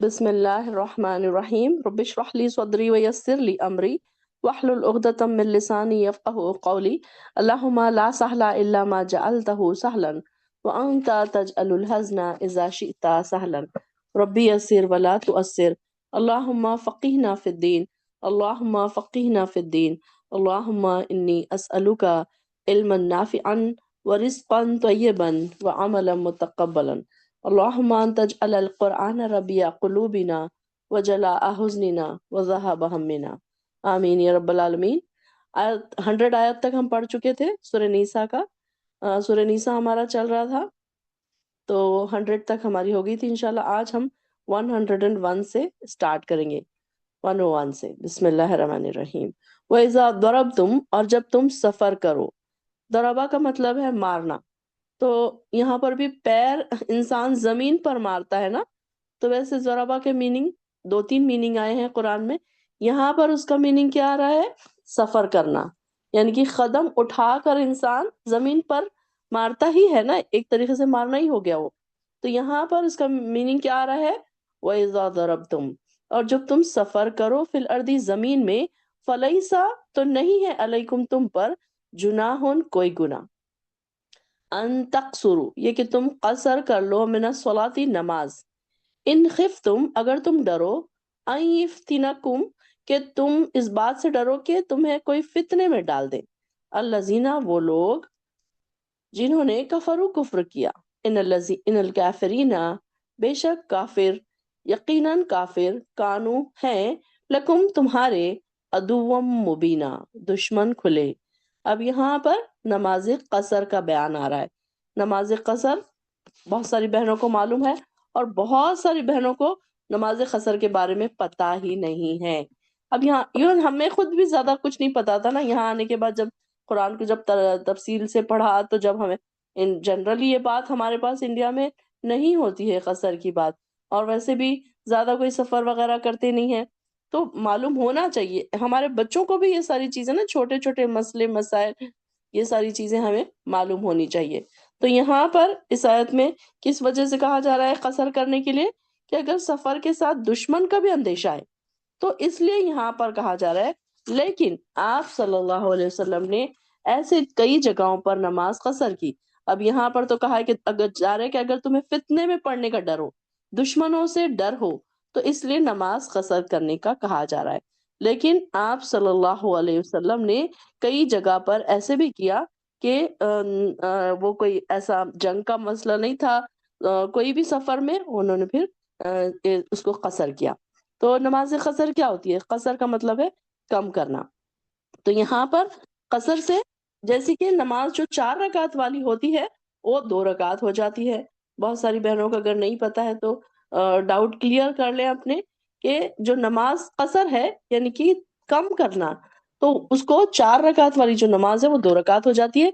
بسم الله الرحمن الرحيم رب اشرح لي صدري ويسر لي أمري واحلل عقدة من لساني يفقهوا قولي اللهم لا سهل إلا ما جعلته سهلا وأنت تجعل الحزن إذا شئت سهلا ربي يسر ولا تؤسر اللهم فقهنا في الدين اللهم فقهنا في الدين اللهم إني أسألك علما نافعا ورزقا طيبا وعملا متقبلا اللهم أن تجعل القرآن ربيع قلوبنا وجلاء حزننا وذهاب همنا آمین یا رب العالمین۔ 100 آیت تک ہم پڑھ چکے تھے سورہ نیسا کا۔ سورہ نیسا ہمارا چل رہا تھا تو 100 تک ہماری ہو گئی تھی۔ انشاءاللہ آج ہم 101 سے سٹارٹ کریں گے، 101 سے۔ بسم اللہ الرحمن الرحیم۔ وَإِذَا ضَرَبْتُمْ، اور جب تم سفر کرو۔ ضربہ کا مطلب ہے مارنا، تو یہاں پر بھی پیر انسان زمین پر مارتا ہے نا، تو ویسے ضربہ کے میننگ 2-3 میننگ آئے ہیں قرآن میں۔ یہاں پر اس کا میننگ کیا آ رہا ہے؟ سفر کرنا، یعنی کہ قدم اٹھا کر انسان زمین پر مارتا ہی ہے نا، ایک طریقے سے مارنا ہی ہو گیا وہ۔ تو یہاں پر اس کا میننگ کیا آ رہا ہے؟ وَإِذَا ضَرَبْتُمْ، اور جب تم سفر کرو فی الارض زمین میں، فلیسا، تو نہیں ہے، علیکم تم پر، جناحن کوئی گناہ، ان تقصروا، یہ کہ تم قصر کر لو، من الصلاۃ، نماز، ان خفتم، اگر تم ڈرو، ان یفتنکم، کہ تم اس بات سے ڈرو کہ تمہیں کوئی فتنے میں ڈال دے، الذین، وہ لوگ، جنہوں نے کفروا، کفر کیا، ان الکافرین، بے شک کافر، یقیناً کافر، کانو، ہیں، لکم، تمہارے، عدو مبینہ، دشمن کھلے۔ اب یہاں پر نماز قصر کا بیان آ رہا ہے۔ نماز قصر بہت ساری بہنوں کو معلوم ہے، اور بہت ساری بہنوں کو نماز قصر کے بارے میں پتہ ہی نہیں ہے۔ اب یہاں ایون ہمیں خود بھی زیادہ کچھ نہیں پتا تھا نا، یہاں آنے کے بعد جب قرآن کو جب تفصیل سے پڑھا، تو جب ہمیں جنرلی یہ بات ہمارے پاس انڈیا میں نہیں ہوتی ہے قصر کی بات، اور ویسے بھی زیادہ کوئی سفر وغیرہ کرتے نہیں ہیں، تو معلوم ہونا چاہیے ہمارے بچوں کو بھی یہ ساری چیزیں نا، چھوٹے چھوٹے مسئلے مسائل، یہ ساری چیزیں ہمیں معلوم ہونی چاہیے۔ تو یہاں پر اس آیت میں کس وجہ سے کہا جا رہا ہے قصر کرنے کے لیے؟ کہ اگر سفر کے ساتھ دشمن کا بھی اندیشہ ہے تو اس لیے یہاں پر کہا جا رہا ہے۔ لیکن آپ صلی اللہ علیہ وسلم نے ایسے کئی جگہوں پر نماز قصر کی۔ اب یہاں پر تو کہا ہے کہ اگر جا رہے کہ اگر تمہیں فتنے میں پڑنے کا ڈر ہو، دشمنوں سے ڈر ہو، تو اس لیے نماز قصر کرنے کا کہا جا رہا ہے۔ لیکن آپ صلی اللہ علیہ وسلم نے کئی جگہ پر ایسے بھی کیا کہ وہ کوئی ایسا جنگ کا مسئلہ نہیں تھا، کوئی بھی سفر میں انہوں نے پھر اس کو قصر کیا۔ تو نماز قصر کیا ہوتی ہے؟ قصر کا مطلب ہے کم کرنا۔ تو یہاں پر قصر سے، جیسے کہ نماز جو 4 رکعت والی ہوتی ہے وہ 2 رکعت ہو جاتی ہے۔ بہت ساری بہنوں کو اگر نہیں پتا ہے تو ڈاؤٹ کلیئر کر لیں اپنے، کہ جو نماز قصر ہے یعنی کہ کم کرنا، تو اس کو 4 رکعت والی جو نماز ہے وہ 2 رکعت ہو جاتی ہے،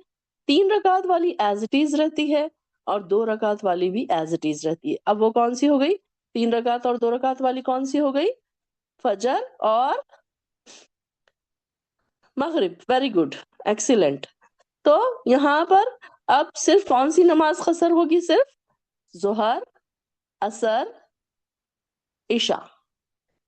3 رکعت والی ایز اٹ از رہتی ہے، اور 2 رکعت والی بھی ایز اٹ از رہتی ہے۔ اب وہ کون سی ہو گئی؟ 3 رکعت اور 2 رکعت والی کون سی ہو گئی؟ فجر اور مغرب۔ Very good, excellent. تو یہاں پر اب صرف کون سی نماز قصر ہوگی؟ صرف ظہر، عصر، عشاء،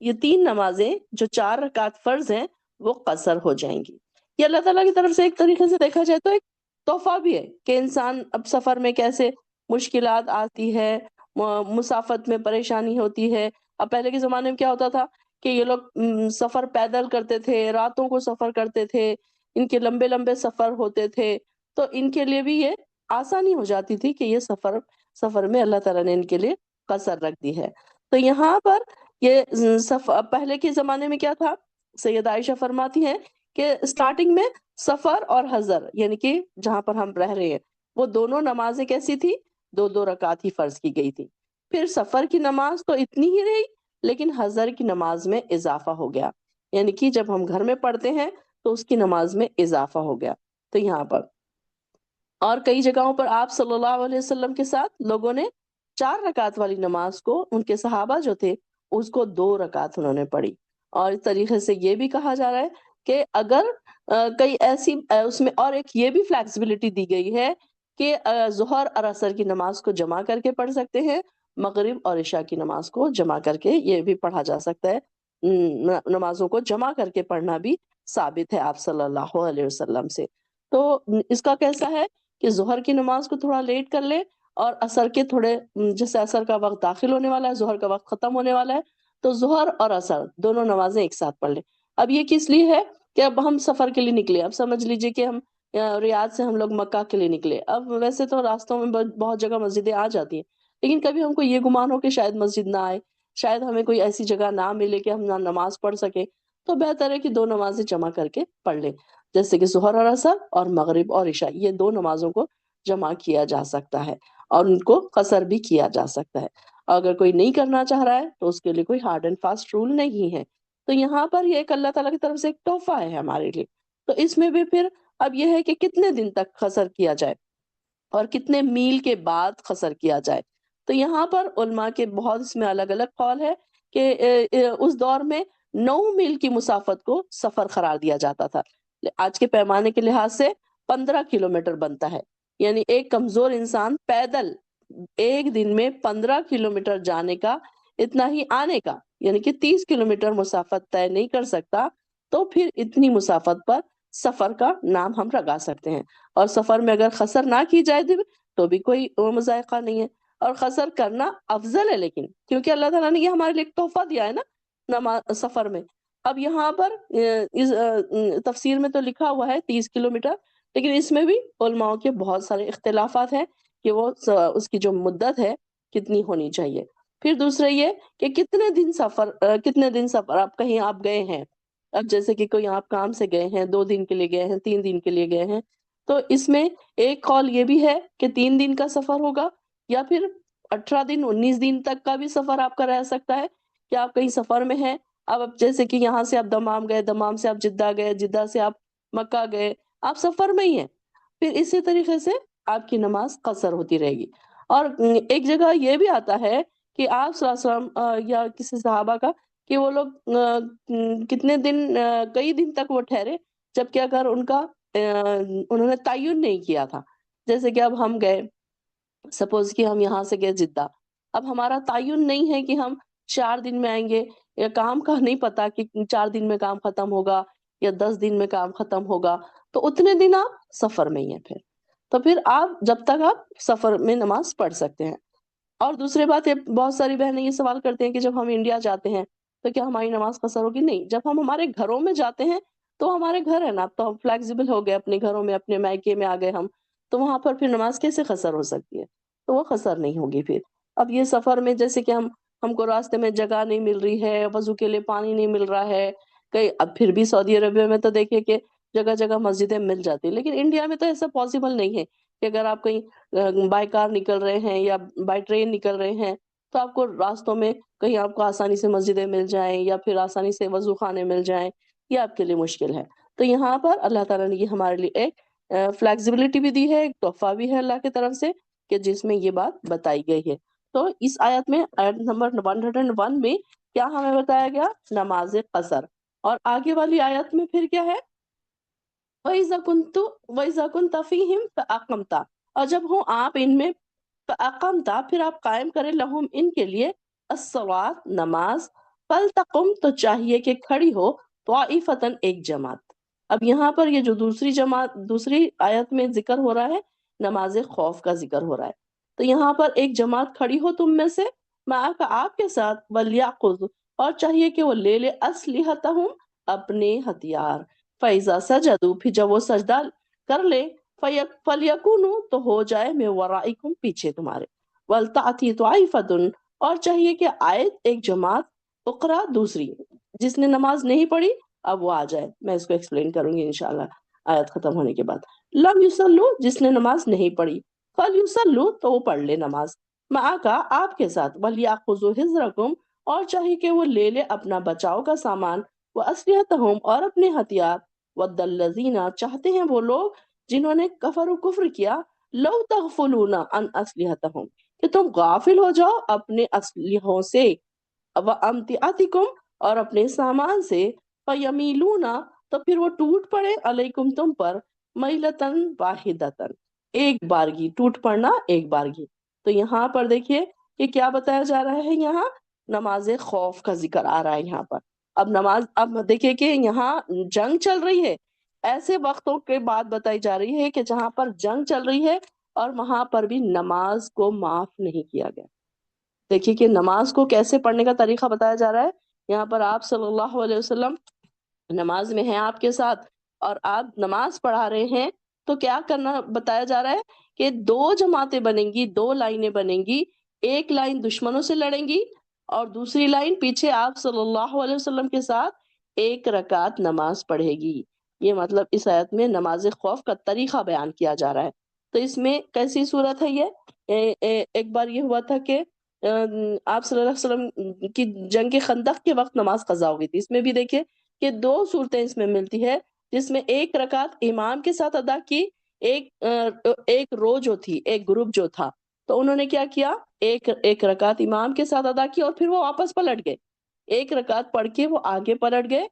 یہ 3 نمازیں جو 4 رکعت فرض ہیں وہ قصر ہو جائیں گی۔ یہ اللہ تعالیٰ کی طرف سے ایک طریقے سے دیکھا جائے تو ایک تحفہ بھی ہے، کہ انسان اب سفر میں کیسے مشکلات آتی ہے، مسافت میں پریشانی ہوتی ہے۔ اب پہلے کے زمانے میں کیا ہوتا تھا کہ یہ لوگ سفر پیدل کرتے تھے، راتوں کو سفر کرتے تھے، ان کے لمبے لمبے سفر ہوتے تھے، تو ان کے لیے بھی یہ آسانی ہو جاتی تھی کہ یہ سفر میں اللہ تعالیٰ نے ان کے لیے قصر رکھ دی ہے۔ تو یہاں پر یہ پہلے کے زمانے میں کیا تھا؟ سیدہ عائشہ فرماتی ہیں کہ اسٹارٹنگ میں سفر اور حضر، یعنی کہ جہاں پر ہم رہ رہے ہیں، وہ دونوں نمازیں کیسی تھی؟ 2 رکعت ہی فرض کی گئی تھی۔ پھر سفر کی نماز تو اتنی ہی رہی، لیکن حضر کی نماز میں اضافہ ہو گیا، یعنی کہ جب ہم گھر میں پڑھتے ہیں تو اس کی نماز میں اضافہ ہو گیا۔ تو یہاں پر اور کئی جگہوں پر آپ صلی اللہ علیہ وسلم کے ساتھ لوگوں نے 4 رکعت والی نماز کو، ان کے صحابہ جو تھے اس کو 2 رکعت انہوں نے پڑھی۔ اور اس طریقے سے یہ بھی کہا جا رہا ہے کہ اگر کئی ایسی اس میں اور ایک یہ بھی فلیکسیبلٹی دی گئی ہے کہ ظہر اور عصر کی نماز کو جمع کر کے پڑھ سکتے ہیں، مغرب اور عشاء کی نماز کو جمع کر کے یہ بھی پڑھا جا سکتا ہے. نمازوں کو جمع کر کے پڑھنا بھی ثابت ہے آپ صلی اللہ علیہ وسلم سے. تو اس کا کیسا ہے کہ ظہر کی نماز کو تھوڑا لیٹ کر لے اور عصر کے تھوڑے جیسے عصر کا وقت داخل ہونے والا ہے، ظہر کا وقت ختم ہونے والا ہے، تو ظہر اور عصر دونوں نمازیں ایک ساتھ پڑھ لیں. اب یہ کس لیے ہے کہ اب ہم سفر کے لیے نکلے. اب سمجھ لیجئے کہ ہم ریاض سے ہم لوگ مکہ کے لیے نکلے. اب ویسے تو راستوں میں بہت جگہ مسجدیں آ جاتی ہیں، لیکن کبھی ہم کو یہ گمان ہو کہ شاید مسجد نہ آئے، شاید ہمیں کوئی ایسی جگہ نہ ملے کہ ہم نہ نماز پڑھ سکیں، تو بہتر ہے کہ دو نمازیں جمع کر کے پڑھ لیں. جیسے کہ ظہر اور عصر اور مغرب اور عشاء، یہ دو نمازوں کو جمع کیا جا سکتا ہے اور ان کو قصر بھی کیا جا سکتا ہے. اگر کوئی نہیں کرنا چاہ رہا ہے تو اس کے لیے کوئی ہارڈ اینڈ فاسٹ رول نہیں ہے. تو یہاں پر یہ ایک اللہ تعالیٰ کی طرف سے ایک تحفہ ہے ہمارے لیے. تو اس میں بھی پھر اب یہ ہے کہ کتنے دن تک قصر کیا جائے اور کتنے میل کے بعد قصر کیا جائے. تو یہاں پر علماء کے بہت اس میں الگ الگ قول ہے کہ اس دور میں 9 میل کی مسافت کو سفر قرار دیا جاتا تھا. آج کے پیمانے کے لحاظ سے 15 کلومیٹر بنتا ہے. یعنی ایک کمزور انسان پیدل ایک دن میں 15 کلومیٹر جانے کا، اتنا ہی آنے کا، یعنی کہ 30 کلومیٹر مسافت طے نہیں کر سکتا، تو پھر اتنی مسافت پر سفر کا نام ہم لگا سکتے ہیں. اور سفر میں اگر قصر نہ کی جائے تو بھی کوئی مذائقہ نہیں ہے. اور قصر کرنا افضل ہے، لیکن کیونکہ اللہ تعالیٰ نے یہ ہمارے لیے ایک تحفہ دیا ہے نا سفر میں. اب یہاں پر اس تفسیر میں تو لکھا ہوا ہے 30 کلومیٹر، لیکن اس میں بھی علماء کے بہت سارے اختلافات ہیں کہ وہ اس کی جو مدت ہے کتنی ہونی چاہیے. پھر دوسرے یہ کہ کتنے دن سفر آپ کہیں آپ گئے ہیں. اب جیسے کہ کوئی آپ کام سے گئے ہیں، 2 دن کے لیے گئے ہیں، 3 دن کے لیے گئے ہیں، تو اس میں ایک قول یہ بھی ہے کہ 3 دن کا سفر ہوگا، یا پھر 18 دن 19 دن تک کا بھی سفر آپ کا رہ سکتا ہے کہ آپ کہیں سفر میں ہیں. اب جیسے کہ یہاں سے آپ دمام گئے، دمام سے آپ جدہ گئے، جدہ سے آپ مکہ گئے، آپ سفر میں ہی ہیں. پھر اسی طریقے سے آپ کی نماز قصر ہوتی رہے گی. اور ایک جگہ یہ بھی آتا ہے کہ آپ صلی اللہ علیہ وسلم یا کسی صحابہ کا کہ وہ لوگ کتنے دن کئی دن تک وہ ٹھہرے، جبکہ اگر انہوں نے تعین نہیں کیا تھا. جیسے کہ اب ہم گئے، سپوز کہ ہم یہاں سے گئے جدہ، اب ہمارا تعین نہیں ہے کہ ہم 4 دن میں آئیں گے، یا کام کا نہیں پتا کہ 4 دن میں کام ختم ہوگا یا 10 دن میں کام ختم ہوگا، تو اتنے دن آپ سفر میں ہی ہیں. تو پھر آپ جب تک آپ سفر میں نماز پڑھ سکتے ہیں. اور دوسری بات، یہ بہت ساری بہنیں یہ سوال کرتے ہیں کہ جب ہم انڈیا جاتے ہیں تو کیا ہماری نماز قصر ہوگی؟ نہیں. جب ہم ہمارے گھروں میں جاتے ہیں تو ہمارے گھر ہے نا، تو ہم فلیکسیبل ہو گئے، اپنے گھروں میں، اپنے مائکے میں آ گئے ہم، تو وہاں پر پھر نماز کیسے قصر ہو سکتی ہے؟ تو وہ قصر نہیں ہوگی پھر. اب یہ سفر میں جیسے کہ ہم کو راستے میں جگہ نہیں مل رہی ہے، وضو کے لیے پانی نہیں مل رہا ہے کہیں، اب پھر بھی سعودی عربیہ میں تو دیکھیے کہ جگہ جگہ مسجدیں مل جاتی ہیں، لیکن انڈیا میں تو ایسا پاسبل نہیں ہے کہ اگر آپ کہیں بائی کار نکل رہے ہیں یا بائی ٹرین نکل رہے ہیں تو آپ کو راستوں میں کہیں آپ کو آسانی سے مسجدیں مل جائیں یا پھر آسانی سے وضو خانے مل جائیں، یہ آپ کے لیے مشکل ہے. تو یہاں پر اللہ تعالیٰ نے یہ ہمارے لیے ایک فلیکسیبلٹی بھی دی ہے، ایک تحفہ بھی ہے اللہ کی طرف سے کہ جس میں یہ بات بتائی گئی ہے. تو اس آیت میں، آیت نمبر 101 میں کیا ہمیں بتایا گیا؟ نماز قصر. اور آگے والی آیت میں پھر کیا ہے؟ وَإِذَا كُنْتَ فِيهِمْ فَأَقَمْتَ، اور جب ہوں آپ ان میں، فَأَقَمْتَ پھر آپ قائم کرے، لہم ان کے لیے، الصلاۃ نماز، فَلْتَقُمْ تو چاہیے کہ کھڑی ہو، طائفتاً ایک جماعت. اب یہاں پر یہ جو دوسری آیت میں ذکر ہو رہا ہے، نماز خوف کا ذکر ہو رہا ہے. تو یہاں پر ایک جماعت کھڑی ہو تم میں سے، معک آپ کے ساتھ، وَلْيَأْخُذْ اور چاہیے کہ وہ لے لے، أَسْلِحَتَهُمْ اپنے ہتھیار، فَإِذَا سَجَدُوا پھر جب وہ سجدہ کر لے، فَلْيَكُونُوا تو ہو جائے، مِن وَرَائِكُمْ پیچھے تمہارے، وَلْتَأْتِ طَائِفَةٌ اور چاہیے کہ آئے ایک جماعت، اقرا دوسری، جس نے نماز نہیں پڑھی اب وہ آ جائے. میں اس کو ایکسپلین کروں گی انشاءاللہ آیت ختم ہونے کے بعد. لم یصلو جس نے نماز نہیں پڑھی، فلیصلوا تو وہ پڑھ لے نماز، معک آپ کے ساتھ، ولیأخذوا حذرکم اور چاہیے کہ وہ لے لے اپنا بچاؤ کا سامان، واسلحتہم اور اپنے ہتھیار، ود الذین چاہتے ہیں وہ لوگ جنہوں نے کفر کیا، لو تغفلون عن اسلحتہم کہ تم غافل ہو جاؤ اپنے اسلحوں سے، وامتعتکم اور اپنے سامان سے، فیمیلون تو پھر وہ ٹوٹ پڑے، علیکم تم پر، میلتن واحدتن ایک بارگی، ٹوٹ پڑنا ایک بارگی. تو یہاں پر دیکھیے کہ کیا بتایا جا رہا ہے یہاں؟ نماز خوف کا ذکر آ رہا ہے یہاں پر۔ اب دیکھیں کہ یہاں جنگ چل رہی ہے، ایسے وقتوں کے بعد بتائی جا رہی ہے کہ جہاں پر جنگ چل رہی ہے اور وہاں پر بھی نماز کو معاف نہیں کیا گیا۔ دیکھیے کہ نماز کو کیسے پڑھنے کا طریقہ بتایا جا رہا ہے یہاں پر۔ آپ صلی اللہ علیہ وسلم نماز میں ہیں آپ کے ساتھ اور آپ نماز پڑھا رہے ہیں، تو کیا کرنا بتایا جا رہا ہے کہ دو جماعتیں بنیں گی، دو لائنیں بنیں گی، ایک لائن دشمنوں سے لڑیں گی اور دوسری لائن پیچھے آپ صلی اللہ علیہ وسلم کے ساتھ ایک رکعت نماز پڑھے گی۔ یہ مطلب اس آیت میں نماز خوف کا طریقہ بیان کیا جا رہا ہے۔ تو اس میں کیسی صورت ہے یہ؟ ایک بار یہ ہوا تھا کہ آپ صلی اللہ علیہ وسلم کی جنگ خندق کے وقت نماز قضا ہو گئی تھی۔ اس میں بھی دیکھیے کہ دو صورتیں اس میں ملتی ہے، جس میں ایک رکعت امام کے ساتھ ادا کی، ایک رو جو تھی، ایک گروپ جو تھا، تو انہوں نے کیا کیا، ایک رکعت امام کے ساتھ ادا کی اور پھر وہ واپس پلٹ گئے، ایک رکعت پڑھ کے وہ آگے پلٹ گئے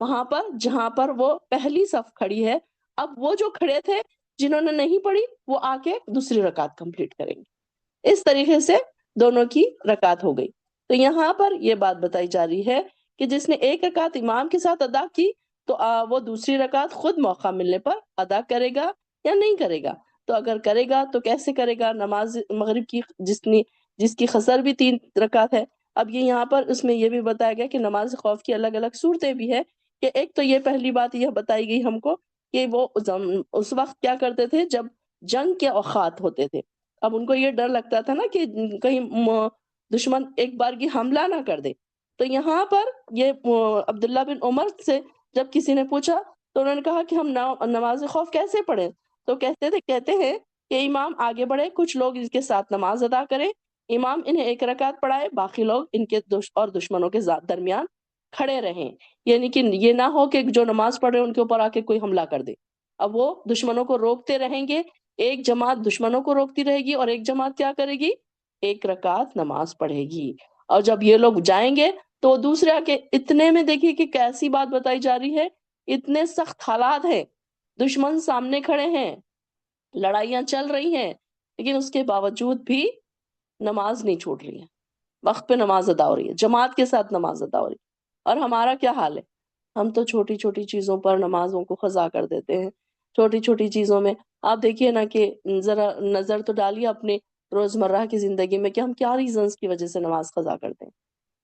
وہاں پر جہاں پر وہ پہلی صف کھڑی ہے۔ اب وہ جو کھڑے تھے جنہوں نے نہیں پڑھی وہ آ کے دوسری رکعت کمپلیٹ کریں گے۔ اس طریقے سے دونوں کی رکعت ہو گئی۔ تو یہاں پر یہ بات بتائی جا رہی ہے کہ جس نے ایک رکعت امام کے ساتھ ادا کی تو وہ دوسری رکعت خود موقع ملنے پر ادا کرے گا یا نہیں کرے گا؟ تو اگر کرے گا تو کیسے کرے گا؟ نماز مغرب کی جس کی قصر بھی 3 رکعت ہے۔ اب یہ یہاں پر اس میں یہ بھی بتایا گیا کہ نماز خوف کی الگ الگ صورتیں بھی ہے، کہ ایک تو یہ پہلی بات یہ بتائی گئی ہم کو کہ وہ اس وقت کیا کرتے تھے جب جنگ کے اوقات ہوتے تھے۔ اب ان کو یہ ڈر لگتا تھا نا کہ کہیں دشمن ایک بار کی حملہ نہ کر دے، تو یہاں پر یہ عبداللہ بن عمر سے جب کسی نے پوچھا تو انہوں نے کہا کہ ہم نماز خوف کیسے پڑھیں؟ تو کہتے ہیں کہ امام آگے بڑھے، کچھ لوگ ان کے ساتھ نماز ادا کریں، امام انہیں ایک رکعت پڑھائے، باقی لوگ ان کے اور دشمنوں کے درمیان کھڑے رہیں، یعنی کہ یہ نہ ہو کہ جو نماز پڑھ رہے ہیں ان کے اوپر آ کے کوئی حملہ کر دے۔ اب وہ دشمنوں کو روکتے رہیں گے، ایک جماعت دشمنوں کو روکتی رہے گی اور ایک جماعت کیا کرے گی؟ ایک رکعت نماز پڑھے گی۔ اور جب یہ لوگ جائیں گے تو دوسرے کے اتنے میں دیکھیے کہ کیسی بات بتائی جا رہی ہے، اتنے سخت حالات ہیں، دشمن سامنے کھڑے ہیں، لڑائیاں چل رہی ہیں، لیکن اس کے باوجود بھی نماز نہیں چھوٹ رہی ہے، وقت پہ نماز ادا ہو رہی ہے، جماعت کے ساتھ نماز ادا ہو رہی ہے۔ اور ہمارا کیا حال ہے؟ ہم تو چھوٹی چھوٹی چیزوں پر نمازوں کو قضا کر دیتے ہیں، چھوٹی چھوٹی چیزوں میں۔ آپ دیکھیے نا کہ ذرا نظر تو ڈالیے اپنے روزمرہ کی زندگی میں کہ ہم کیا ریزنز کی وجہ سے نماز قضا کرتے ہیں،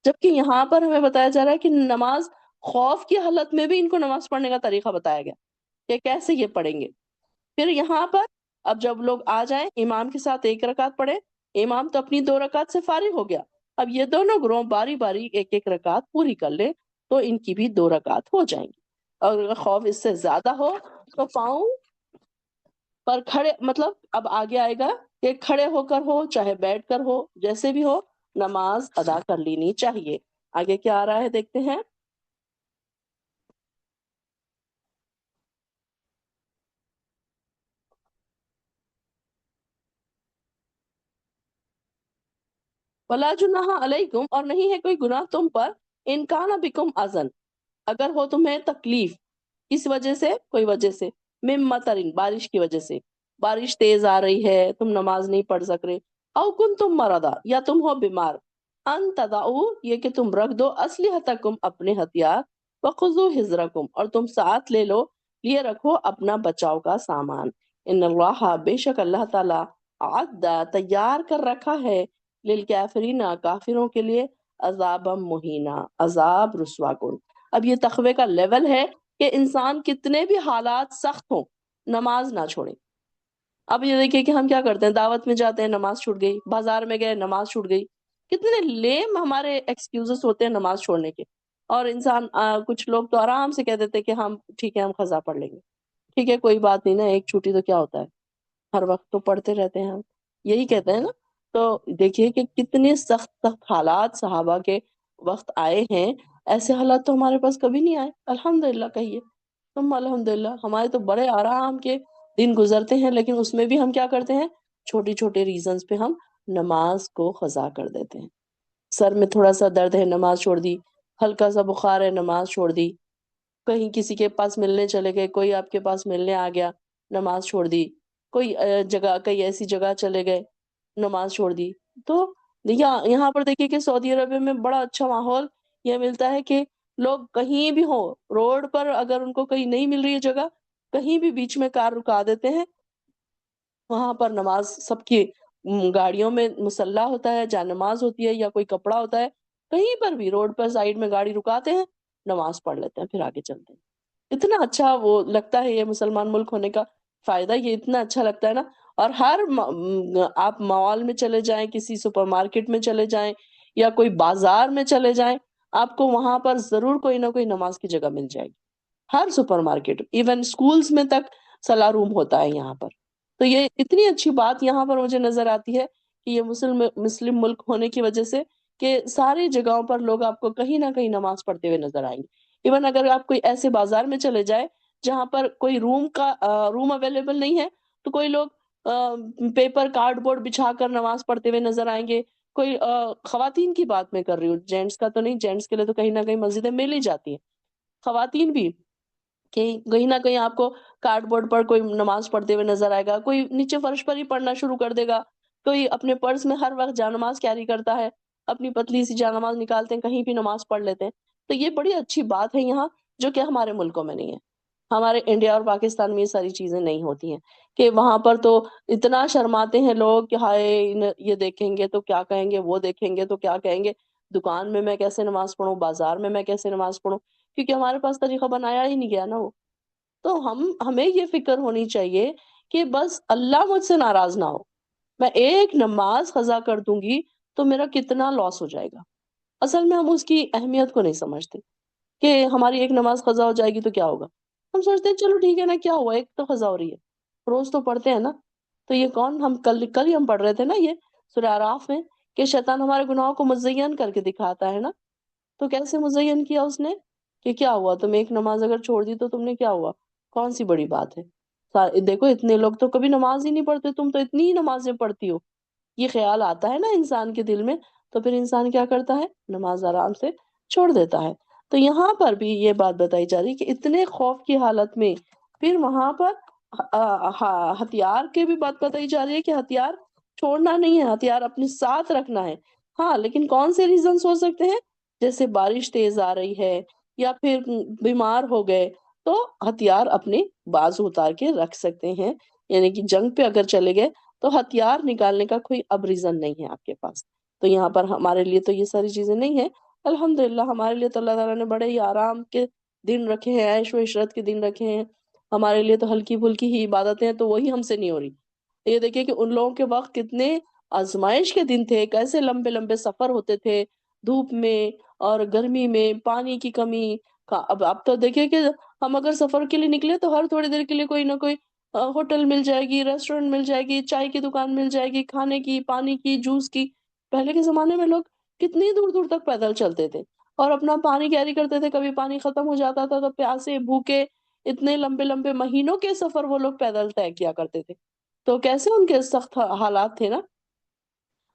جبکہ یہاں پر ہمیں بتایا جا رہا ہے کہ نماز خوف کی حالت میں بھی ان کو نماز پڑھنے کا طریقہ بتایا گیا کہ کیسے یہ پڑھیں گے۔ پھر یہاں پر اب جب لوگ آ جائیں امام کے ساتھ ایک رکعت پڑھے، امام تو اپنی 2 رکعت سے فارغ ہو گیا، اب یہ دونوں گروہ باری باری ایک ایک رکعت پوری کر لے تو ان کی بھی 2 رکعت ہو جائیں گی۔ اور اگر خوف اس سے زیادہ ہو تو پاؤں پر کھڑے، مطلب اب آگے آئے گا کہ کھڑے ہو کر ہو چاہے بیٹھ کر ہو، جیسے بھی ہو نماز ادا کر لینی چاہیے۔ آگے کیا آ رہا ہے دیکھتے ہیں۔ وَلَا جُنَاحَ عَلَيْكُمْ، اور نہیں ہے کوئی گناہ تم پر، ان کان بکم اذن، اگر ہو تمہیں تکلیف، کس وجہ سے؟ کوئی وجہ سے، من مطرن، بارش کی وجہ سے، بارش تیز آ رہی ہے تم نماز نہیں پڑھ سک رہے، او کنتم مرضا، یا تم ہو بیمار، ان تدعو، یہ کہ تم رکھ دو، اسلحتکم، اپنے ہتھیار، وخذوا حذرکم، اور تم ساتھ لے لو، لیے رکھو اپنا بچاؤ کا سامان، ان اللہ، بے شک اللہ تعالی، اعد، تیار کر رکھا ہے، للکافرین، کافروں کے لیے، عذاب مہینہ، عذاب رسوا کن۔ اب یہ تقوی کا لیول ہے کہ انسان کتنے بھی حالات سخت ہوں نماز نہ چھوڑے۔ اب یہ دیکھیے کہ ہم کیا کرتے ہیں، دعوت میں جاتے ہیں نماز چھوٹ گئی، بازار میں گئے نماز چھوٹ گئی، کتنے لیم ہمارے ایکسکیوزز ہوتے ہیں نماز چھوڑنے کے۔ اور انسان کچھ لوگ تو آرام سے کہہ دیتے کہ ہم ٹھیک ہے ہم قضا پڑھ لیں گے، ٹھیک ہے کوئی بات نہیں نا، ایک چھوٹی تو کیا ہوتا ہے، ہر وقت تو پڑھتے رہتے ہیں ہم، یہی کہتے ہیں نا۔ تو دیکھیے کہ کتنے سخت سخت حالات صحابہ کے وقت آئے ہیں، ایسے حالات تو ہمارے پاس کبھی نہیں آئے، الحمدللہ کہیے تم، الحمدللہ ہمارے تو بڑے آرام کے دن گزرتے ہیں، لیکن اس میں بھی ہم کیا کرتے ہیں، چھوٹی چھوٹے ریزنز پہ ہم نماز کو قضا کر دیتے ہیں۔ سر میں تھوڑا سا درد ہے نماز چھوڑ دی، ہلکا سا بخار ہے نماز چھوڑ دی، کہیں کسی کے پاس ملنے چلے گئے، کوئی آپ کے پاس ملنے آ گیا، نماز چھوڑ دی، کوئی جگہ کئی ایسی جگہ چلے گئے، نماز چھوڑ دی۔ تو یہاں پر دیکھیے کہ سعودی عربیہ میں بڑا اچھا ماحول یہ ملتا ہے کہ لوگ کہیں بھی ہوں، روڈ پر اگر ان کو کہیں نہیں مل رہی ہے جگہ، کہیں بھی بیچ میں کار رکا دیتے ہیں، وہاں پر نماز سب کی گاڑیوں میں مصلی ہوتا ہے، جا نماز ہوتی ہے یا کوئی کپڑا ہوتا ہے، کہیں پر بھی روڈ پر سائڈ میں گاڑی رکاتے ہیں، نماز پڑھ لیتے ہیں، پھر آگے چلتے ہیں۔ اتنا اچھا وہ لگتا ہے یہ مسلمان ملک ہونے کا فائدہ، یہ اتنا اچھا لگتا ہے نا۔ اور ہر آپ مال میں چلے جائیں، کسی سپر مارکیٹ میں چلے جائیں یا کوئی بازار میں چلے جائیں، آپ کو وہاں پر ضرور کوئی نہ کوئی نماز کی جگہ مل جائے گی۔ ہر سپر مارکیٹ، ایون سکولز میں تک صلاح روم ہوتا ہے یہاں پر۔ تو یہ اتنی اچھی بات یہاں پر مجھے نظر آتی ہے کہ یہ مسلم ملک ہونے کی وجہ سے کہ ساری جگہوں پر لوگ آپ کو کہیں نہ کہیں نماز پڑھتے ہوئے نظر آئیں گے۔ ایون اگر آپ کوئی ایسے بازار میں چلے جائے جہاں پر کوئی روم اویلیبل نہیں ہے، تو کوئی لوگ پیپر کارڈ بورڈ بچھا کر نماز پڑھتے ہوئے نظر آئیں گے۔ کوئی خواتین کی بات میں کر رہی ہوں، جینٹس کا تو نہیں، جینٹس کے لیے تو کہیں نہ کہیں مسجدیں مل ہی جاتی ہیں، خواتین بھی کہ کہیں نہ کہیں آپ کو کارڈ بورڈ پر کوئی نماز پڑھتے ہوئے نظر آئے گا، کوئی نیچے فرش پر ہی پڑھنا شروع کر دے گا، کوئی اپنے پرس میں ہر وقت جانماز کیری کرتا ہے، اپنی پتلی سی جانماز نکالتے ہیں، کہیں بھی نماز پڑھ لیتے ہیں۔ تو یہ بڑی اچھی بات ہے یہاں، جو کہ ہمارے ملکوں میں نہیں ہے۔ ہمارے انڈیا اور پاکستان میں یہ ساری چیزیں نہیں ہوتی ہیں، کہ وہاں پر تو اتنا شرماتے ہیں لوگ کہ ہائے یہ دیکھیں گے تو کیا کہیں گے، وہ دیکھیں گے تو کیا کہیں گے، دکان میں کیسے نماز پڑھوں، بازار میں کیسے نماز پڑھوں، کیونکہ ہمارے پاس طریقہ بنایا ہی نہیں گیا نا وہ۔ تو ہمیں یہ فکر ہونی چاہیے کہ بس اللہ مجھ سے ناراض نہ ہو، میں ایک نماز قضا کر دوں گی تو میرا کتنا لاس ہو جائے گا۔ اصل میں ہم اس کی اہمیت کو نہیں سمجھتے کہ ہماری ایک نماز قضا ہو جائے گی تو کیا ہوگا۔ ہم سوچتے ہیں چلو ٹھیک ہے نا، کیا ہوا، ایک تو قضا ہو رہی ہے، روز تو پڑھتے ہیں نا۔ تو یہ کون، ہم کل ہی ہم پڑھ رہے تھے نا یہ سورہ اعراف میں، کہ شیطان ہمارے گناہوں کو مزین کر کے دکھاتا ہے نا۔ تو کیسے مزین کیا اس نے، کہ کیا ہوا تم ایک نماز اگر چھوڑ دی تو تم نے کیا ہوا، کون سی بڑی بات ہے، دیکھو اتنے لوگ تو کبھی نماز ہی نہیں پڑھتے، تم تو اتنی ہی نمازیں پڑھتی ہو۔ یہ خیال آتا ہے نا انسان کے دل میں، تو پھر انسان کیا کرتا ہے، نماز آرام سے چھوڑ دیتا ہے۔ تو یہاں پر بھی یہ بات بتائی جا رہی کہ اتنے خوف کی حالت میں پھر وہاں پر ہتھیار کی بھی بات بتائی جا رہی ہے کہ ہتھیار چھوڑنا نہیں ہے، ہتھیار اپنے ساتھ رکھنا ہے۔ ہاں لیکن کون سے ریزنز ہو سکتے ہیں، جیسے بارش تیز آ رہی ہے یا پھر بیمار ہو گئے، تو ہتھیار اپنے بازو اتار کے رکھ سکتے ہیں، یعنی کہ جنگ پہ اگر چلے گئے تو ہتھیار نکالنے کا کوئی اب ریزن نہیں ہے آپ کے پاس۔ تو یہاں پر ہمارے لیے تو یہ ساری چیزیں نہیں ہیں، الحمدللہ ہمارے لیے تو اللہ تعالیٰ نے بڑے ہی آرام کے دن رکھے ہیں، عیش و عشرت کے دن رکھے ہیں۔ ہمارے لیے تو ہلکی پھلکی ہی عبادتیں ہیں، تو وہی ہم سے نہیں ہو رہی۔ یہ دیکھیں کہ ان لوگوں کے وقت کتنے آزمائش کے دن تھے، کیسے لمبے لمبے سفر ہوتے تھے، دھوپ میں اور گرمی میں، پانی کی کمی کا۔ اب تو دیکھیں کہ ہم اگر سفر کے لیے نکلے تو ہر تھوڑی دیر کے لیے کوئی نہ کوئی ہوٹل مل جائے گی، ریسٹورینٹ مل جائے گی، چائے کی دکان مل جائے گی، کھانے کی، پانی کی، جوس کی۔ پہلے کے زمانے میں لوگ کتنی دور دور تک پیدل چلتے تھے اور اپنا پانی کیری کرتے تھے، کبھی پانی ختم ہو جاتا تھا تو پیاسے بھوکے اتنے لمبے لمبے مہینوں کے سفر وہ لوگ پیدل طے کیا کرتے تھے۔ تو کیسے ان کے سخت حالات تھے نا۔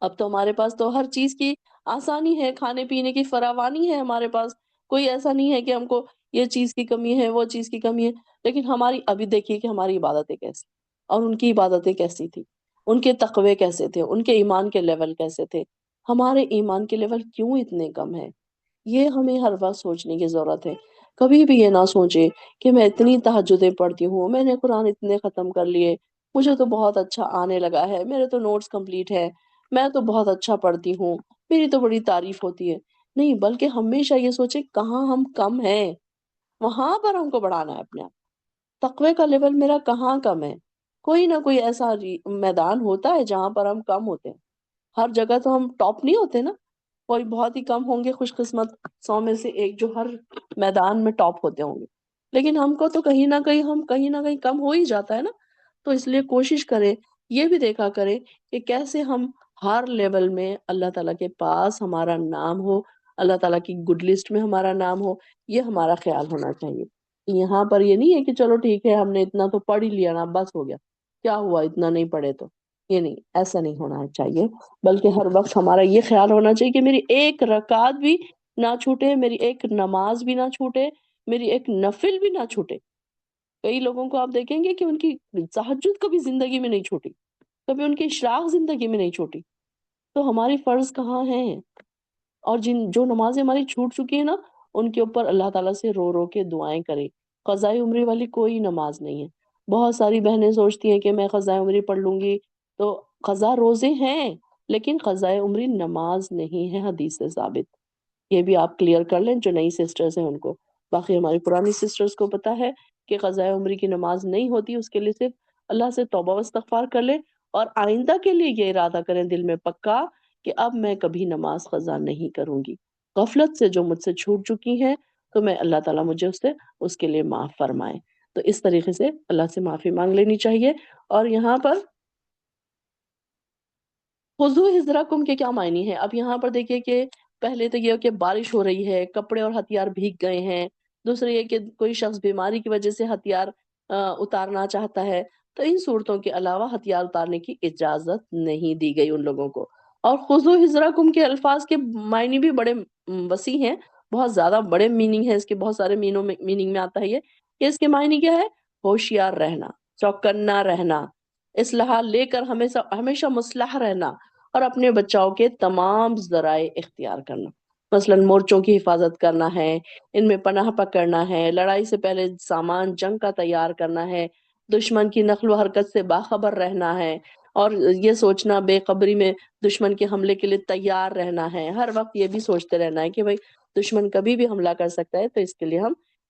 اب تو ہمارے پاس تو ہر چیز کی آسانی ہے، کھانے پینے کی فراوانی ہے ہمارے پاس، کوئی ایسا نہیں ہے کہ ہم کو یہ چیز کی کمی ہے، وہ چیز کی کمی ہے۔ لیکن ہماری ابھی دیکھیے کہ ہماری عبادتیں کیسی اور ان کی عبادتیں کیسی تھی، ان کے تقوی کیسے تھے، ان کے ایمان کے لیول کیسے تھے۔ ہمارے ایمان کے لیول کیوں اتنے کم ہیں، یہ ہمیں ہر وقت سوچنے کی ضرورت ہے۔ کبھی بھی یہ نہ سوچے کہ میں اتنی تہجدیں پڑھتی ہوں، میں نے قرآن اتنے ختم کر لیے، مجھے تو بہت اچھا آنے لگا ہے، میرے تو نوٹس کمپلیٹ ہے، میں تو بہت اچھا پڑھتی ہوں، میری تو بڑی تعریف ہوتی ہے۔ نہیں، بلکہ ہمیشہ یہ سوچے کہاں ہم کم ہیں، وہاں پر ہم کو بڑھانا ہے اپنے آپ۔ تقوی کا لیول میرا کہاں کم ہے، کوئی نہ کوئی ایسا میدان ہوتا ہے جہاں پر ہم کم ہوتے ہیں۔ ہر جگہ تو ہم ٹاپ نہیں ہوتے نا، کوئی بہت ہی کم ہوں گے خوش قسمت 100 میں سے ایک جو ہر میدان میں ٹاپ ہوتے ہوں گے، لیکن ہم کو تو کہیں نہ کہیں کم ہو ہی جاتا ہے نا۔ تو اس لیے کوشش کریں، یہ بھی دیکھا کریں کہ کیسے ہم ہر لیول میں اللہ تعالیٰ کے پاس ہمارا نام ہو، اللہ تعالیٰ کی گڈ لسٹ میں ہمارا نام ہو، یہ ہمارا خیال ہونا چاہیے۔ یہاں پر یہ نہیں ہے کہ چلو ٹھیک ہے ہم نے اتنا تو پڑھ ہی لیا نا بس ہو گیا، کیا ہوا اتنا نہیں پڑھے تو، یہ نہیں، ایسا نہیں ہونا چاہیے۔ بلکہ ہر وقت ہمارا یہ خیال ہونا چاہیے کہ میری ایک رکعت بھی نہ چھوٹے، میری ایک نماز بھی نہ چھوٹے، میری ایک نفل بھی نہ چھوٹے۔ کئی لوگوں کو آپ دیکھیں گے کہ ان کی تہجد کبھی زندگی میں نہیں چھوٹی، کبھی ان کی اشراق زندگی میں نہیں چھوٹی، تو ہماری فرض کہاں ہیں؟ اور جو نمازیں ہماری چھوٹ چکی ہیں نا، ان کے اوپر اللہ تعالیٰ سے رو رو کے دعائیں کریں۔ قضائے عمری والی کوئی نماز نہیں ہے۔ بہت ساری بہنیں سوچتی ہیں کہ میں قضائے عمری پڑھ لوں گی، تو قضا روزے ہیں لیکن قضائے عمری نماز نہیں ہے حدیث سے ثابت۔ یہ بھی آپ کلیئر کر لیں جو نئی سسٹرز ہیں ان کو۔ باقی ہماری پرانی سسٹرز کو پتا ہے کہ قضائے عمری کی نماز نہیں ہوتی، اس کے لیے صرف اللہ سے توبہ و استغفار کر لیں، اور آئندہ کے لیے یہ ارادہ کریں دل میں پکا کہ اب میں کبھی نماز قضا نہیں کروں گی۔ غفلت سے جو مجھ سے چھوٹ چکی ہیں تو میں اللہ تعالیٰ مجھے اس کے لیے معاف فرمائے۔ تو اس طریقے سے اللہ سے معافی مانگ لینی چاہیے۔ اور یہاں پر خُذُو حِذْرَکُم کے کیا معنی ہے؟ اب یہاں پر دیکھیے کہ پہلے تو یہ کہ بارش ہو رہی ہے، کپڑے اور ہتھیار بھیگ گئے ہیں، دوسرے یہ کہ کوئی شخص بیماری کی وجہ سے ہتھیار اتارنا چاہتا ہے، تو ان صورتوں کے علاوہ ہتھیار اتارنے کی اجازت نہیں دی گئی ان لوگوں کو۔ اور خُذُو حِذْرَکُم کے الفاظ کے معنی بھی بڑے وسیع ہیں، بہت زیادہ بڑے میننگ ہے اس کے، بہت سارے میننگ میں آتا ہے یہ کہ اس کے معنی کیا ہے؟ ہوشیار رہنا، چوکنا رہنا، اصلاح لے کر ہمیشہ ہمیشہ مصلح رہنا، اور اپنے بچاؤ کے تمام ذرائع اختیار کرنا۔ مثلا مورچوں کی حفاظت کرنا ہے، ان میں پناہ پکڑنا ہے، لڑائی سے پہلے سامان جنگ کا تیار کرنا ہے، دشمن کی نقل و حرکت سے باخبر رہنا ہے، اور یہ سوچنا بے خبری میں دشمن کے حملے کے لیے تیار رہنا ہے۔ ہر وقت یہ بھی سوچتے رہنا ہے کہ بھئی دشمن کبھی بھی حملہ کر سکتا ہے، تو اس کے لیے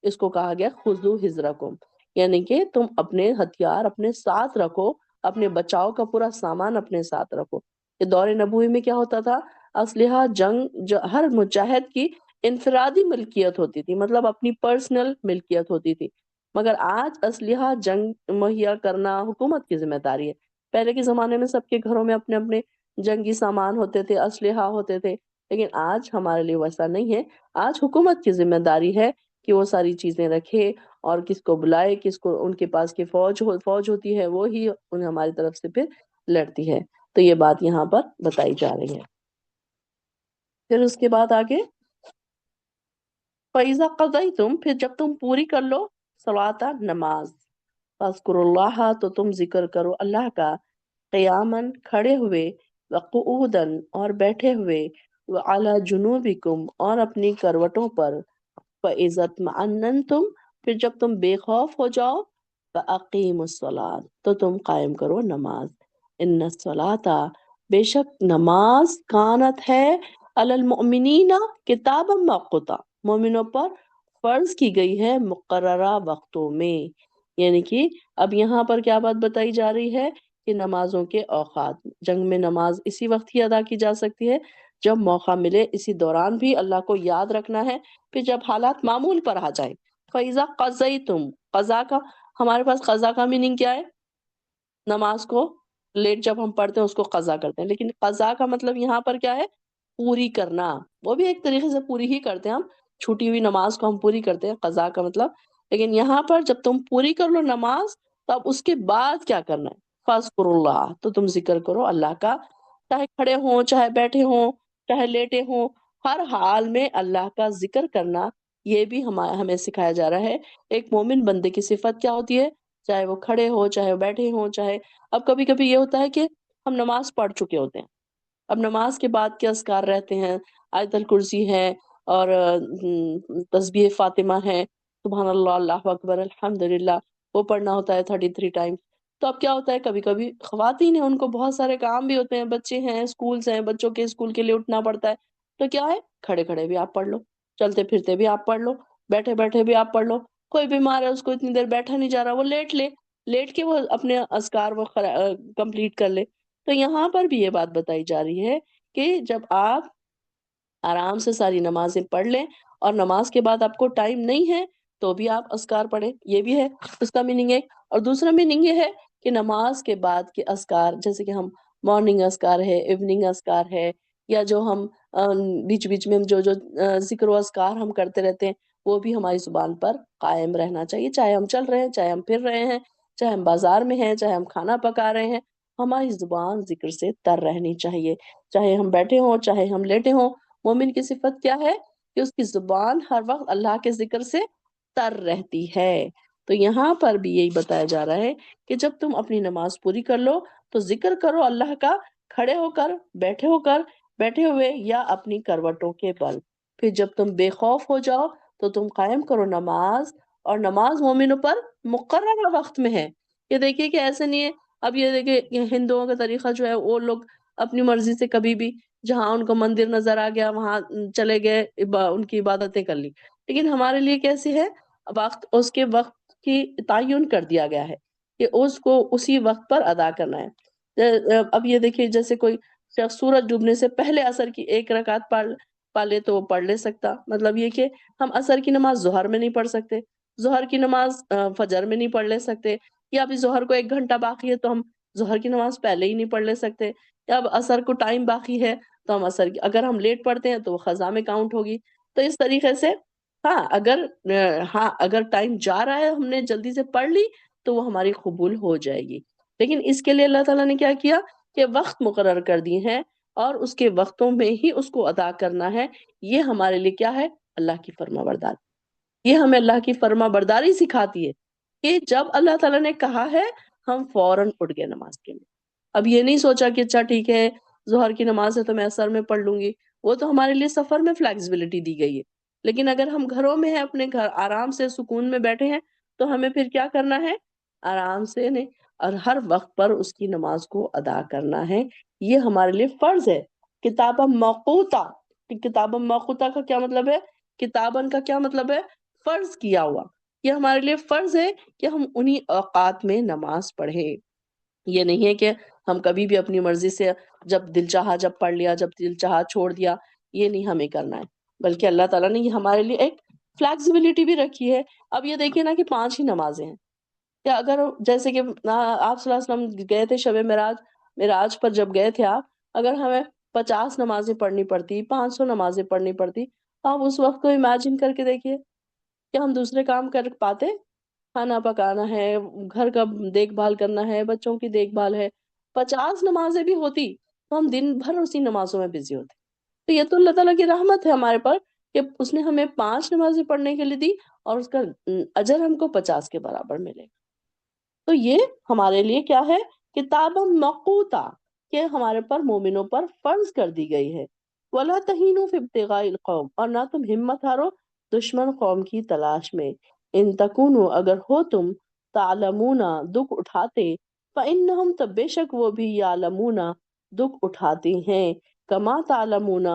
اس کو کہا گیا خُذُو حِذْرَکُم، یعنی کہ تم اپنے ہتھیار اپنے ساتھ رکھو، اپنے بچاؤ کا پورا سامان اپنے ساتھ رکھو۔ کہ دور نبوی میں کیا ہوتا تھا؟ اسلحہ جنگ ہر مجاہد کی انفرادی ملکیت ہوتی تھی، مطلب اپنی پرسنل ملکیت ہوتی تھی، مگر آج اسلحہ جنگ مہیا کرنا حکومت کی ذمہ داری ہے۔ پہلے کے زمانے میں سب کے گھروں میں اپنے اپنے جنگی سامان ہوتے تھے، اسلحہ ہوتے تھے، لیکن آج ہمارے لیے ویسا نہیں ہے۔ آج حکومت کی ذمہ داری ہے کہ وہ ساری چیزیں رکھے، اور کس کو بلائے، کس کو ان کے پاس کی فوج ہوتی ہے وہی انہیں ہماری طرف سے پھر لڑتی ہے۔ تو یہ بات یہاں پر بتائی جا رہی ہے۔ پھر اس کے بعد آگے فَإِذَا قَضَيْتُم، پھر جب تم پوری کر لو صلاۃ نماز، فَاذْكُرُوا اللَّهَ، تو تم ذکر کرو اللہ کا، قیاماً کھڑے ہوئے، وقعوداً اور بیٹھے ہوئے، وعلی جنوبکم اور اپنی کروٹوں پر، فَإِذَا اطْمَأَنَّنتُم، پھر جب تم بے خوف ہو جاؤ، فَأَقِیمُوا الصَّلَاۃَ، تو تم قائم کرو نماز۔ ان الصلاۃ، بے شک نماز، کانت ہے، علی المؤمنین کتابا موقوتا، مومنوں پر فرض کی گئی ہے مقررہ وقتوں میں۔ یعنی کہ اب یہاں پر کیا بات بتائی جا رہی ہے کہ نمازوں کے اوقات، جنگ میں نماز اسی وقت ہی ادا کی جا سکتی ہے جب موقع ملے، اسی دوران بھی اللہ کو یاد رکھنا ہے، پھر جب حالات معمول پر آ جائیں۔ فَإِذَا قَضَيْتُم، قضا کا، ہمارے پاس قضا کا میننگ کیا ہے؟ نماز کو لیٹ جب ہم پڑھتے ہیں اس کو قضا کرتے ہیں، لیکن قضا کا مطلب یہاں پر کیا ہے؟ پوری کرنا۔ وہ بھی ایک طریقے سے پوری ہی کرتے ہیں ہم، چھوٹی ہوئی نماز کو ہم پوری کرتے ہیں، قضا کا مطلب۔ لیکن یہاں پر جب تم پوری کر لو نماز، تو اب اس کے بعد کیا کرنا ہے؟ فَاذْكُرُوا اللَّهَ، تو تم ذکر کرو اللہ کا، چاہے کھڑے ہوں، چاہے بیٹھے ہوں، چاہے لیٹے ہوں، ہر حال میں اللہ کا ذکر کرنا، یہ بھی ہمیں سکھایا جا رہا ہے۔ ایک مومن بندے کی صفت کیا ہوتی ہے؟ چاہے وہ کھڑے ہو، چاہے بیٹھے ہوں، چاہے، اب کبھی کبھی یہ ہوتا ہے کہ ہم نماز پڑھ چکے ہوتے ہیں، اب نماز کے بعد کے اذکار رہتے ہیں، آیت الکرسی ہے، اور تسبیح فاطمہ ہے، سبحان اللہ، اللہ اکبر، الحمدللہ، وہ پڑھنا ہوتا ہے 33 ٹائم۔ تو اب کیا ہوتا ہے، کبھی کبھی خواتین ہیں، ان کو بہت سارے کام بھی ہوتے ہیں، بچے ہیں، اسکولز ہیں، بچوں کے اسکول کے لیے اٹھنا پڑتا ہے، تو کیا ہے، کھڑے کھڑے بھی آپ پڑھ لو، چلتے پھرتے بھی آپ پڑھ لو، بیٹھے بیٹھے بھی آپ پڑھ لو۔ کوئی بیمار ہے، اس کو اتنی دیر بیٹھا نہیں جا رہا، وہ لیٹ لے، لیٹ کے وہ اپنے اذکار وہ کمپلیٹ کر لے۔ تو یہاں پر بھی یہ بات بتائی جا رہی ہے کہ جب آپ آرام سے ساری نمازیں پڑھ لیں، اور نماز کے بعد آپ کو ٹائم نہیں ہے تو بھی آپ اذکار پڑھیں، یہ بھی ہے اس کا میننگ ایک۔ اور دوسرا میننگ یہ ہے کہ نماز کے بعد کے اذکار، جیسے کہ ہم مارننگ اذکار ہے، ایوننگ اذکار ہے، یا جو ہم بیچ بیچ میں جو ذکر و اذکار ہم کرتے رہتے ہیں، وہ بھی ہماری زبان پر قائم رہنا چاہیے، چاہے ہم چل رہے ہیں، چاہے ہم پھر رہے ہیں، چاہے ہم بازار میں ہیں، چاہے ہم کھانا پکا رہے ہیں، ہماری زبان ذکر سے تر رہنی چاہیے، چاہے ہم بیٹھے ہوں، چاہے ہم لیٹے ہوں۔ مومن کی صفت کیا ہے؟ کہ اس کی زبان ہر وقت اللہ کے ذکر سے تر رہتی ہے۔ تو یہاں پر بھی یہی بتایا جا رہا ہے کہ جب تم اپنی نماز پوری کر لو تو ذکر کرو اللہ کا، کھڑے ہو کر، بیٹھے ہوئے یا اپنی کروٹوں کے بل۔ پھر جب تم بے خوف ہو جاؤ تو تم قائم کرو نماز، اور نماز مومنوں پر مقررہ وقت میں ہے۔ یہ دیکھیے کہ ایسے نہیں ہے، اب یہ دیکھیے یہ ہندوؤں کا طریقہ جو ہے، وہ لوگ اپنی مرضی سے کبھی بھی جہاں ان کو مندر نظر آ گیا وہاں چلے گئے، ان کی عبادتیں کر لی۔ لیکن ہمارے لیے کیسے ہے، وقت اس کے وقت کی تعین کر دیا گیا ہے کہ اس کو اسی وقت پر ادا کرنا ہے۔ اب یہ دیکھیے جیسے کوئی شخص سورج ڈوبنے سے پہلے عصر کی ایک رکعت پڑھ لے تو وہ پڑھ لے سکتا، مطلب یہ کہ ہم عصر کی نماز ظہر میں نہیں پڑھ سکتے، ظہر کی نماز فجر میں نہیں پڑھ لے سکتے، یا ابھی ظہر کو 1 گھنٹہ باقی ہے تو ہم ظہر کی نماز پہلے ہی نہیں پڑھ لے سکتے، یا اب عصر کو ٹائم باقی ہے تو ہم عصر کی، اگر ہم لیٹ پڑھتے ہیں تو وہ قضا میں کاؤنٹ ہوگی۔ تو اس طریقے سے اگر ٹائم جا رہا ہے، ہم نے جلدی سے پڑھ لی تو وہ ہماری قبول ہو جائے گی۔ لیکن اس کے لیے اللہ تعالیٰ نے کیا کیا کہ وقت مقرر کر دی ہیں، اور اس کے وقتوں میں ہی اس کو ادا کرنا ہے۔ یہ ہمارے لیے کیا ہے، اللہ کی فرما برداری۔ یہ ہمیں اللہ کی فرما برداری سکھاتی ہے کہ جب اللہ تعالیٰ نے کہا ہے ہم فوراً اٹھ گئے نماز کے لیے۔ اب یہ نہیں سوچا کہ اچھا ٹھیک ہے ظہر کی نماز ہے تو میں عصر میں پڑھ لوں گی، وہ تو ہمارے لیے سفر میں فلیکسیبلٹی دی گئی ہے۔ لیکن اگر ہم گھروں میں ہیں، اپنے گھر آرام سے سکون میں بیٹھے ہیں، تو ہمیں پھر کیا کرنا ہے، آرام سے نہیں، اور ہر وقت پر اس کی نماز کو ادا کرنا ہے۔ یہ ہمارے لیے فرض ہے، کتابًا موقوتا۔ کتابًا موقوتا کا کیا مطلب ہے، کتابًا کا کیا مطلب ہے، فرض کیا ہوا۔ یہ ہمارے لیے فرض ہے کہ ہم انہی اوقات میں نماز پڑھیں۔ یہ نہیں ہے کہ ہم کبھی بھی اپنی مرضی سے جب دل چاہا جب پڑھ لیا، جب دل چاہا چھوڑ دیا، یہ نہیں ہمیں کرنا ہے، بلکہ اللہ تعالیٰ نے یہ ہمارے لیے ایک فلیکسیبلٹی بھی رکھی ہے۔ اب یہ دیکھیے نا کہ 5 ہی نمازیں ہیں، یا اگر جیسے کہ آپ صلی اللہ علیہ وسلم گئے تھے شب معراج پر، جب گئے تھے آپ، اگر ہمیں 50 نمازیں پڑھنی پڑتی، 500 نمازیں پڑھنی پڑتی، تو آپ اس وقت کو امیجن کر کے دیکھیے کہ ہم دوسرے کام کر پاتے؟ کھانا پکانا ہے، گھر کا دیکھ بھال کرنا ہے، بچوں کی دیکھ بھال ہے، 50 نمازیں بھی ہوتی تو ہم دن بھر اسی نمازوں میں بزی ہوتے۔ تو یہ تو اللہ تعالیٰ کی رحمت ہے ہمارے پر کہ اس نے ہمیں 5 نمازیں پڑھنے کے لیے دی، اور اس کا اجر ہم کو 50 کے برابر ملے۔ تو یہ ہمارے لیے کیا ہے، کتاب موقوتا، کہ ہمارے پر مومنوں پر فرض کر دی گئی ہے۔ وَلَا تَهِنُوا فِي ابْتِغَاءِ الْقَوْمِ، اور نہ تم ہمت ہارو دشمن قوم کی تلاش میں۔ ان تکونوا، اگر ہو تم، تعلمون، دکھ اٹھاتے، فإنہم، تب بے شک وہ بھی، یعلمون، دکھ اٹھاتے ہیں، کما تعلمون،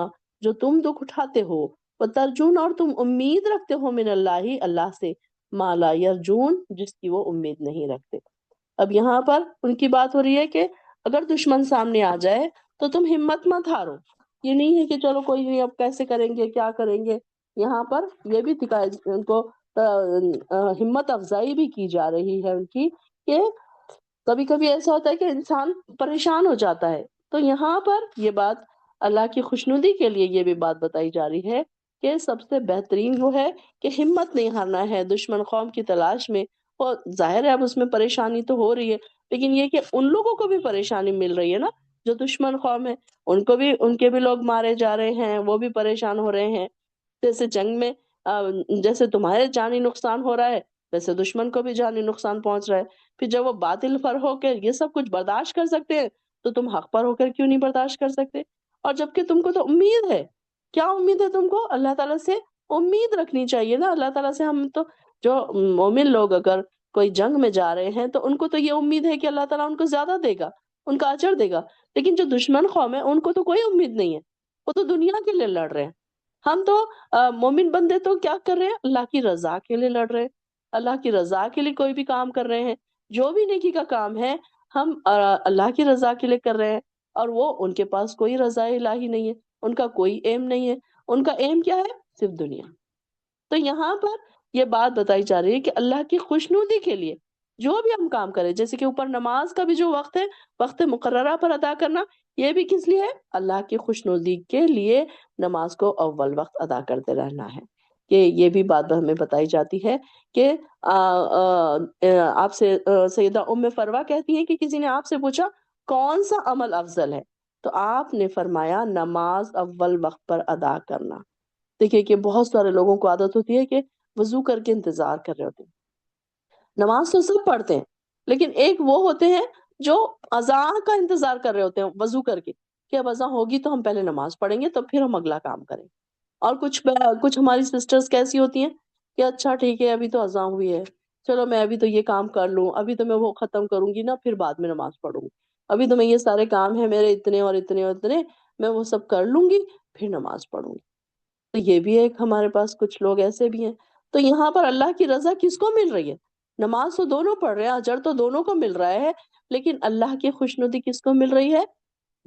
جو تم دکھ اٹھاتے ہو، وترجون، اور تم امید رکھتے ہو، من اللہ، اللہ سے، ما لا یرجون، جس کی وہ امید نہیں رکھتے۔ اب یہاں پر ان کی بات ہو رہی ہے کہ اگر دشمن سامنے آ جائے تو تم ہمت مت ہارو۔ یہ نہیں ہے کہ چلو کوئی نہیں، اب کیسے کریں گے، کیا کریں گے۔ یہاں پر یہ بھی ان کو ہمت افزائی بھی کی جا رہی ہے ان کی، کہ کبھی کبھی ایسا ہوتا ہے کہ انسان پریشان ہو جاتا ہے، تو یہاں پر یہ بات اللہ کی خوشنودی کے لیے یہ بھی بات بتائی جا رہی ہے کہ سب سے بہترین وہ ہے کہ ہمت نہیں ہارنا ہے دشمن قوم کی تلاش میں۔ اور ظاہر ہے اب اس میں پریشانی تو ہو رہی ہے، لیکن یہ کہ ان لوگوں کو بھی پریشانی مل رہی ہے نا، جو دشمن قوم ہے، ان کو بھی، ان کے بھی لوگ مارے جا رہے ہیں، وہ بھی پریشان ہو رہے ہیں۔ جیسے جنگ میں جیسے تمہارے جانی نقصان ہو رہا ہے، ویسے دشمن کو بھی جانی نقصان پہنچ رہا ہے۔ پھر جب وہ باطل پر ہو کے یہ سب کچھ برداشت کر سکتے ہیں، تو تم حق پر ہو کر کیوں نہیں برداشت کر سکتے؟ اور جبکہ تم کو تو امید ہے، کیا امید ہے تم کو؟ اللہ تعالیٰ سے امید رکھنی چاہیے نا۔ اللہ تعالیٰ سے ہم تو، جو مومن لوگ اگر کوئی جنگ میں جا رہے ہیں تو ان کو تو یہ امید ہے کہ اللہ تعالیٰ ان کو زیادہ دے گا، ان کا اجر دے گا۔ لیکن جو دشمن قوم ہے ان کو تو کوئی امید نہیں ہے، وہ تو دنیا کے لیے لڑ رہے ہیں۔ ہم تو مومن بندے تو کیا کر رہے ہیں، اللہ کی رضا کے لیے لڑ رہے ہیں، اللہ کی رضا کے لیے کوئی بھی کام کر رہے ہیں۔ جو بھی نیکی کا کام ہے ہم اللہ کی رضا کے لیے کر رہے ہیں، اور وہ ان کے پاس کوئی رضا الہی نہیں ہے، ان کا کوئی ایم نہیں ہے، ان کا ایم کیا ہے، صرف دنیا۔ تو یہاں پر یہ بات بتائی جا رہی ہے کہ اللہ کی خوشنودی کے لیے جو بھی ہم کام کریں، جیسے کہ اوپر نماز کا بھی جو وقت ہے، وقت مقررہ پر ادا کرنا، یہ بھی کس لیے ہے، اللہ کی خوشنودی کے لیے نماز کو اول وقت ادا کرتے رہنا ہے۔ کہ یہ بھی بات ہمیں بتائی جاتی ہے کہ آپ سے سیدہ ام فروا کہتی ہیں کہ کسی نے آپ سے پوچھا کون سا عمل افضل ہے، تو آپ نے فرمایا نماز اول وقت پر ادا کرنا۔ دیکھیے کہ بہت سارے لوگوں کو عادت ہوتی ہے کہ وضو کر کے انتظار کر رہے ہوتے ہیں۔ نماز تو سب پڑھتے ہیں، لیکن ایک وہ ہوتے ہیں جو اذان کا انتظار کر رہے ہوتے ہیں وضو کر کے کہ اب اذان ہوگی تو ہم پہلے نماز پڑھیں گے تو پھر ہم اگلا کام کریں گے۔ اور کچھ ہماری سسٹرز کیسی ہوتی ہیں کہ اچھا ٹھیک ہے ابھی تو اذان ہوئی ہے، چلو میں ابھی تو یہ کام کر لوں، ابھی تو میں وہ ختم کروں گی نا، پھر بعد میں نماز پڑھوں گی، ابھی تو میں یہ سارے کام ہیں میرے اتنے اور اتنے اور اتنے، میں وہ سب کر لوں گی پھر نماز پڑھوں گی۔ تو یہ بھی ایک ہمارے پاس کچھ لوگ ایسے بھی ہیں۔ تو یہاں پر اللہ کی رضا کس کو مل رہی ہے؟ نماز تو دونوں پڑھ رہے ہیں، اجر تو دونوں کو مل رہا ہے، لیکن اللہ کی خوشنودی کس کو مل رہی ہے؟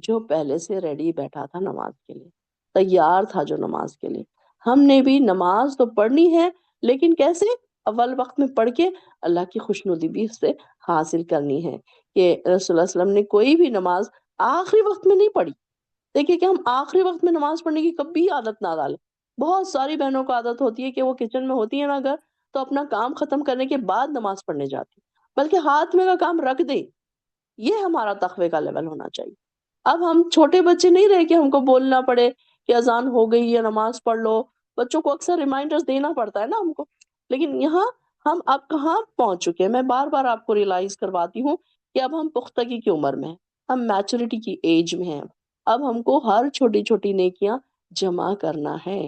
جو پہلے سے ریڈی بیٹھا تھا نماز کے لیے، تیار تھا جو نماز کے لیے۔ ہم نے بھی نماز تو پڑھنی ہے، لیکن کیسے؟ اول وقت میں پڑھ کے اللہ کی خوشنودی بھی اس سے حاصل کرنی ہے کہ رسول اللہ صلی اللہ علیہ وسلم نے کوئی بھی نماز آخری وقت میں نہیں پڑھی۔ دیکھیے کہ ہم آخری وقت میں نماز پڑھنے کی کبھی عادت نہ ڈالیں۔ بہت ساری بہنوں کو عادت ہوتی ہے کہ وہ کچن میں ہوتی ہیں نا اگر، تو اپنا کام ختم کرنے کے بعد نماز پڑھنے جاتی، بلکہ ہاتھ میں کا کام رکھ دیں۔ یہ ہمارا تقوی کا لیول ہونا چاہیے۔ اب ہم چھوٹے بچے نہیں رہے کہ ہم کو بولنا پڑے کہ اذان ہو گئی ہے نماز پڑھ لو۔ بچوں کو اکثر ریمائنڈرز دینا پڑتا ہے نا ہم کو، لیکن یہاں ہم اب کہاں پہنچ چکے ہیں؟ میں بار بار آپ کو ریئلائز کرواتی ہوں کہ اب ہم پختگی کی عمر میں ہیں، ہم میچورٹی کی ایج میں ہیں۔ اب ہم کو ہر چھوٹی چھوٹی نیکیاں جمع کرنا ہے۔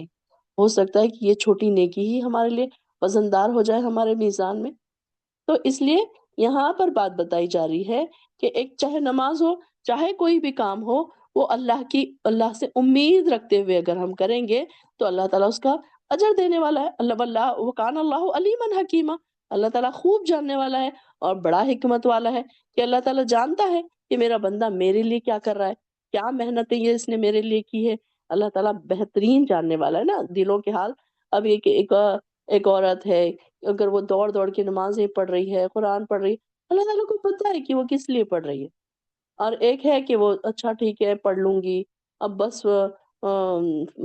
ہو سکتا ہے کہ یہ چھوٹی نیکی ہی ہمارے لیے وزندار ہو جائے ہمارے میزان میں۔ تو اس لیے یہاں پر بات بتائی جا رہی ہے کہ ایک چاہے نماز ہو، چاہے کوئی بھی کام ہو، وہ اللہ سے امید رکھتے ہوئے اگر ہم کریں گے تو اللہ تعالیٰ اس کا اجر دینے والا ہے۔ اللہ واللہ وکان اللہ علیما حکیما، اللہ تعالیٰ خوب جاننے والا ہے اور بڑا حکمت والا ہے کہ اللہ تعالیٰ جانتا ہے کہ میرا بندہ میرے لیے کیا کر رہا ہے، کیا محنتیں یہ اس نے میرے لیے کی ہے۔ اللہ تعالیٰ بہترین جاننے والا ہے نا دلوں کے حال۔ اب ایک عورت ہے، اگر وہ دوڑ دوڑ کے نمازیں پڑھ رہی ہے، قرآن پڑھ رہی ہے، اللہ تعالیٰ کو پتہ ہے کہ وہ کس لیے پڑھ رہی ہے۔ اور ایک ہے کہ وہ اچھا ٹھیک ہے پڑھ لوں گی، اب بس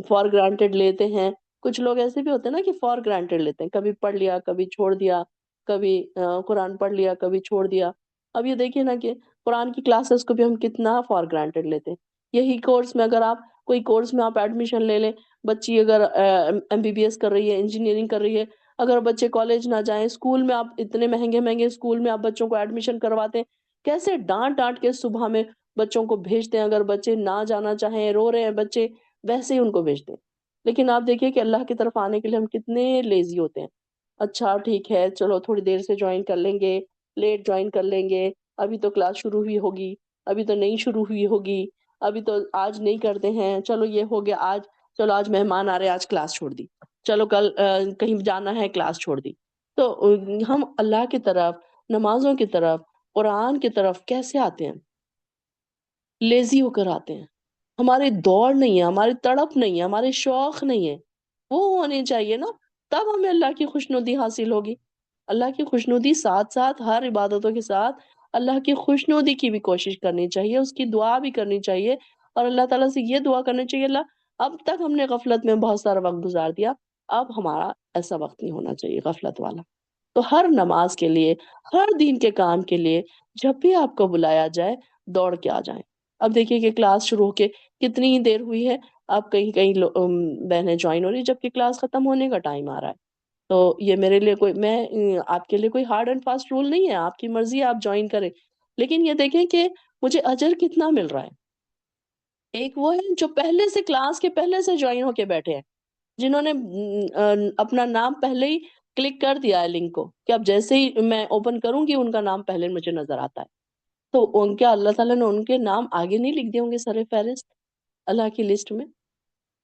فار گرانٹیڈ لیتے ہیں۔ کچھ لوگ ایسے بھی ہوتے ہیں نا کہ فار گرانٹیڈ لیتے ہیں، کبھی پڑھ لیا کبھی چھوڑ دیا، کبھی قرآن پڑھ لیا کبھی چھوڑ دیا۔ اب یہ دیکھیے نا کہ قرآن کی کلاسز کو بھی ہم کتنا فار گرانٹیڈ لیتے ہیں۔ یہی کورس میں اگر آپ کوئی کورس میں آپ ایڈمیشن لے لیں، بچی اگر ایم بی بی ایس کر رہی ہے، انجینئرنگ کر رہی ہے، اگر بچے کالج نہ جائیں، اسکول میں آپ اتنے مہنگے مہنگے اسکول میں آپ بچوں کو ایڈمیشن کرواتے ہیں، کیسے ڈانٹ ڈانٹ کے صبح میں بچوں کو بھیجتے ہیں۔ اگر بچے نہ جانا چاہیں، رو رہے ہیں بچے، ویسے ہی ان کو بھیجتے ہیں۔ لیکن آپ دیکھیے کہ اللہ کی طرف آنے کے لیے ہم کتنے لیزی ہوتے ہیں۔ اچھا ٹھیک ہے چلو تھوڑی دیر سے جوائن کر لیں گے، لیٹ جوائن کر لیں گے، ابھی تو کلاس شروع ہوئی ہوگی، ابھی تو نہیں شروع ہوئی ہوگی، ابھی تو آج نہیں کرتے ہیں، چلو یہ ہو گیا آج، چلو آج مہمان آ رہے ہیں آج کلاس چھوڑ دی، چلو کل کہیں جانا ہے کلاس چھوڑ دی۔ تو ہم اللہ کی طرف، نمازوں کی طرف، قرآن کی طرف کیسے آتے ہیں؟ لیزی ہو کر آتے ہیں۔ ہماری دوڑ نہیں ہے، ہماری تڑپ نہیں ہے، ہمارے شوق نہیں ہے، وہ ہونے چاہیے نا، تب ہمیں اللہ کی خوشنودی حاصل ہوگی۔ اللہ کی خوشنودی ساتھ ساتھ ہر عبادتوں کے ساتھ اللہ کی خوشنودی کی بھی کوشش کرنی چاہیے، اس کی دعا بھی کرنی چاہیے، اور اللہ تعالیٰ سے یہ دعا کرنی چاہیے، اللہ اب تک ہم نے غفلت میں بہت سارا وقت گزار دیا، اب ہمارا ایسا وقت نہیں ہونا چاہیے غفلت والا۔ تو ہر نماز کے لیے، ہر دین کے کام کے لیے جب بھی آپ کو بلایا جائے دوڑ کے آ جائیں۔ اب دیکھیے کہ کلاس شروع ہو کے کتنی دیر ہوئی ہے، اب کہیں کہیں بہنیں جوائن ہو رہی ہیں جبکہ کلاس ختم ہونے کا ٹائم آ رہا ہے۔ تو یہ میرے لیے آپ کے لیے کوئی ہارڈ اینڈ فاسٹ رول نہیں ہے، آپ کی مرضی ہے آپ جوائن کریں، لیکن یہ دیکھیں کہ مجھے اجر کتنا مل رہا ہے۔ ایک وہ ہے جو پہلے سے کلاس کے پہلے سے جوائن ہو کے بیٹھے ہیں، جنہوں نے اپنا نام پہلے ہی کلک کر دیا ہے لنک کو کہ اب جیسے ہی میں اوپن کروں گی ان کا نام پہلے مجھے نظر آتا ہے، تو ان کے اللہ تعالیٰ نے ان کے نام آگے نہیں لکھ دیے ہوں گے سر فہرست اللہ کی لسٹ میں؟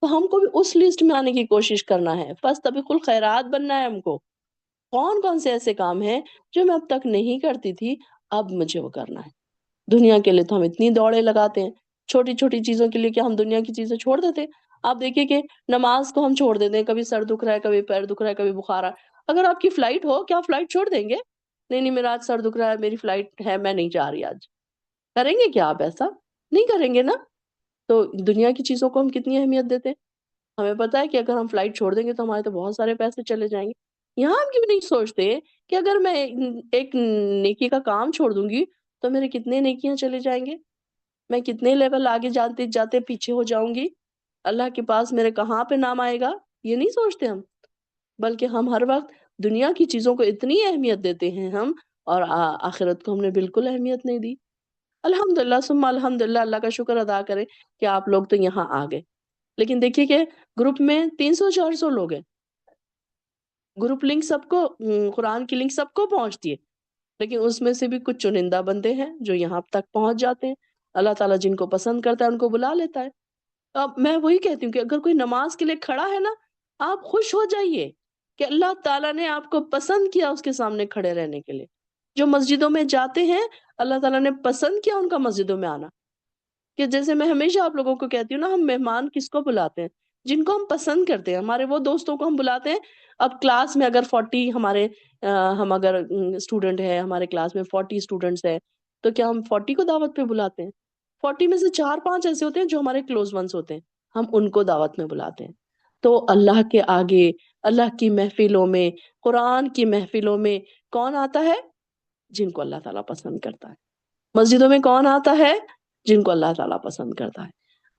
تو ہم کو بھی اس لسٹ میں آنے کی کوشش کرنا ہے، فاستبقوا الخیرات بننا ہے ہم کو۔ کون کون سے ایسے کام ہیں جو میں اب تک نہیں کرتی تھی، اب مجھے وہ کرنا ہے۔ دنیا کے لیے تو ہم اتنی دوڑیں لگاتے ہیں، چھوٹی چھوٹی چیزوں کے لیے کیا ہم دنیا کی چیزیں چھوڑ دیتے ہیں؟ آپ دیکھیے کہ نماز کو ہم چھوڑ دیتے ہیں، کبھی سر دکھ رہا ہے، کبھی پیر دکھ رہا ہے، کبھی بخار آ اگر آپ کی فلائٹ ہو، کیا فلائٹ چھوڑ دیں گے؟ نہیں نہیں میرا آج سر دکھ رہا ہے، میری فلائٹ ہے، میں نہیں جا رہی آج۔ کریں گے کیا آپ ایسا؟ نہیں کریں گے نا۔ تو دنیا کی چیزوں کو ہم کتنی اہمیت دیتے ہیں؟ ہمیں پتا ہے کہ اگر ہم فلائٹ چھوڑ دیں گے تو ہمارے تو بہت سارے پیسے چلے جائیں گے۔ یہاں ہم کیوں نہیں سوچتے کہ اگر میں ایک نیکی کا کام چھوڑ دوں گی تو میرے کتنے نیکیاں چلے جائیں گے، میں کتنے لیول آگے جاتے جاتے پیچھے ہو جاؤں گی، اللہ کے پاس میرے کہاں پہ نام آئے گا؟ یہ نہیں سوچتے ہم، بلکہ ہم ہر وقت دنیا کی چیزوں کو اتنی اہمیت دیتے ہیں ہم، اور آخرت کو ہم نے بالکل اہمیت نہیں دی۔ الحمدللہ ثم الحمدللہ، اللہ کا شکر ادا کریں کہ آپ لوگ تو یہاں آ گئے. لیکن دیکھیے کہ گروپ میں 300-400 لوگ ہیں. گروپ لنک سب کو، قرآن کی لنک سب کو پہنچتی ہے، لیکن اس میں سے بھی کچھ چنندہ بندے ہیں جو یہاں تک پہنچ جاتے ہیں. اللہ تعالیٰ جن کو پسند کرتا ہے ان کو بلا لیتا ہے. اب میں وہی کہتی ہوں کہ اگر کوئی نماز کے لیے کھڑا ہے نا، آپ خوش ہو جائیے کہ اللہ تعالیٰ نے آپ کو پسند کیا اس کے سامنے کھڑے رہنے کے لیے. جو مسجدوں میں جاتے ہیں اللہ تعالیٰ نے پسند کیا ان کا مسجدوں میں آنا. کہ جیسے میں ہمیشہ آپ لوگوں کو کہتی ہوں نا، ہم مہمان کس کو بلاتے ہیں؟ جن کو ہم پسند کرتے ہیں. ہمارے وہ دوستوں کو ہم بلاتے ہیں. اب کلاس میں اگر 40 ہمارے ہم اگر اسٹوڈنٹ ہیں، ہمارے کلاس میں 40 اسٹوڈنٹس ہیں، تو کیا ہم 40 کو دعوت پہ بلاتے ہیں؟ 40 میں سے 4-5 ایسے ہوتے ہیں جو ہمارے کلوز ونس ہوتے ہیں، ہم ان کو دعوت میں بلاتے ہیں. تو اللہ کے آگے، اللہ کی محفلوں میں، قرآن کی محفلوں میں کون آتا ہے؟ جن کو اللہ تعالیٰ پسند کرتا ہے. مسجدوں میں کون آتا ہے؟ جن کو اللہ تعالیٰ پسند کرتا ہے.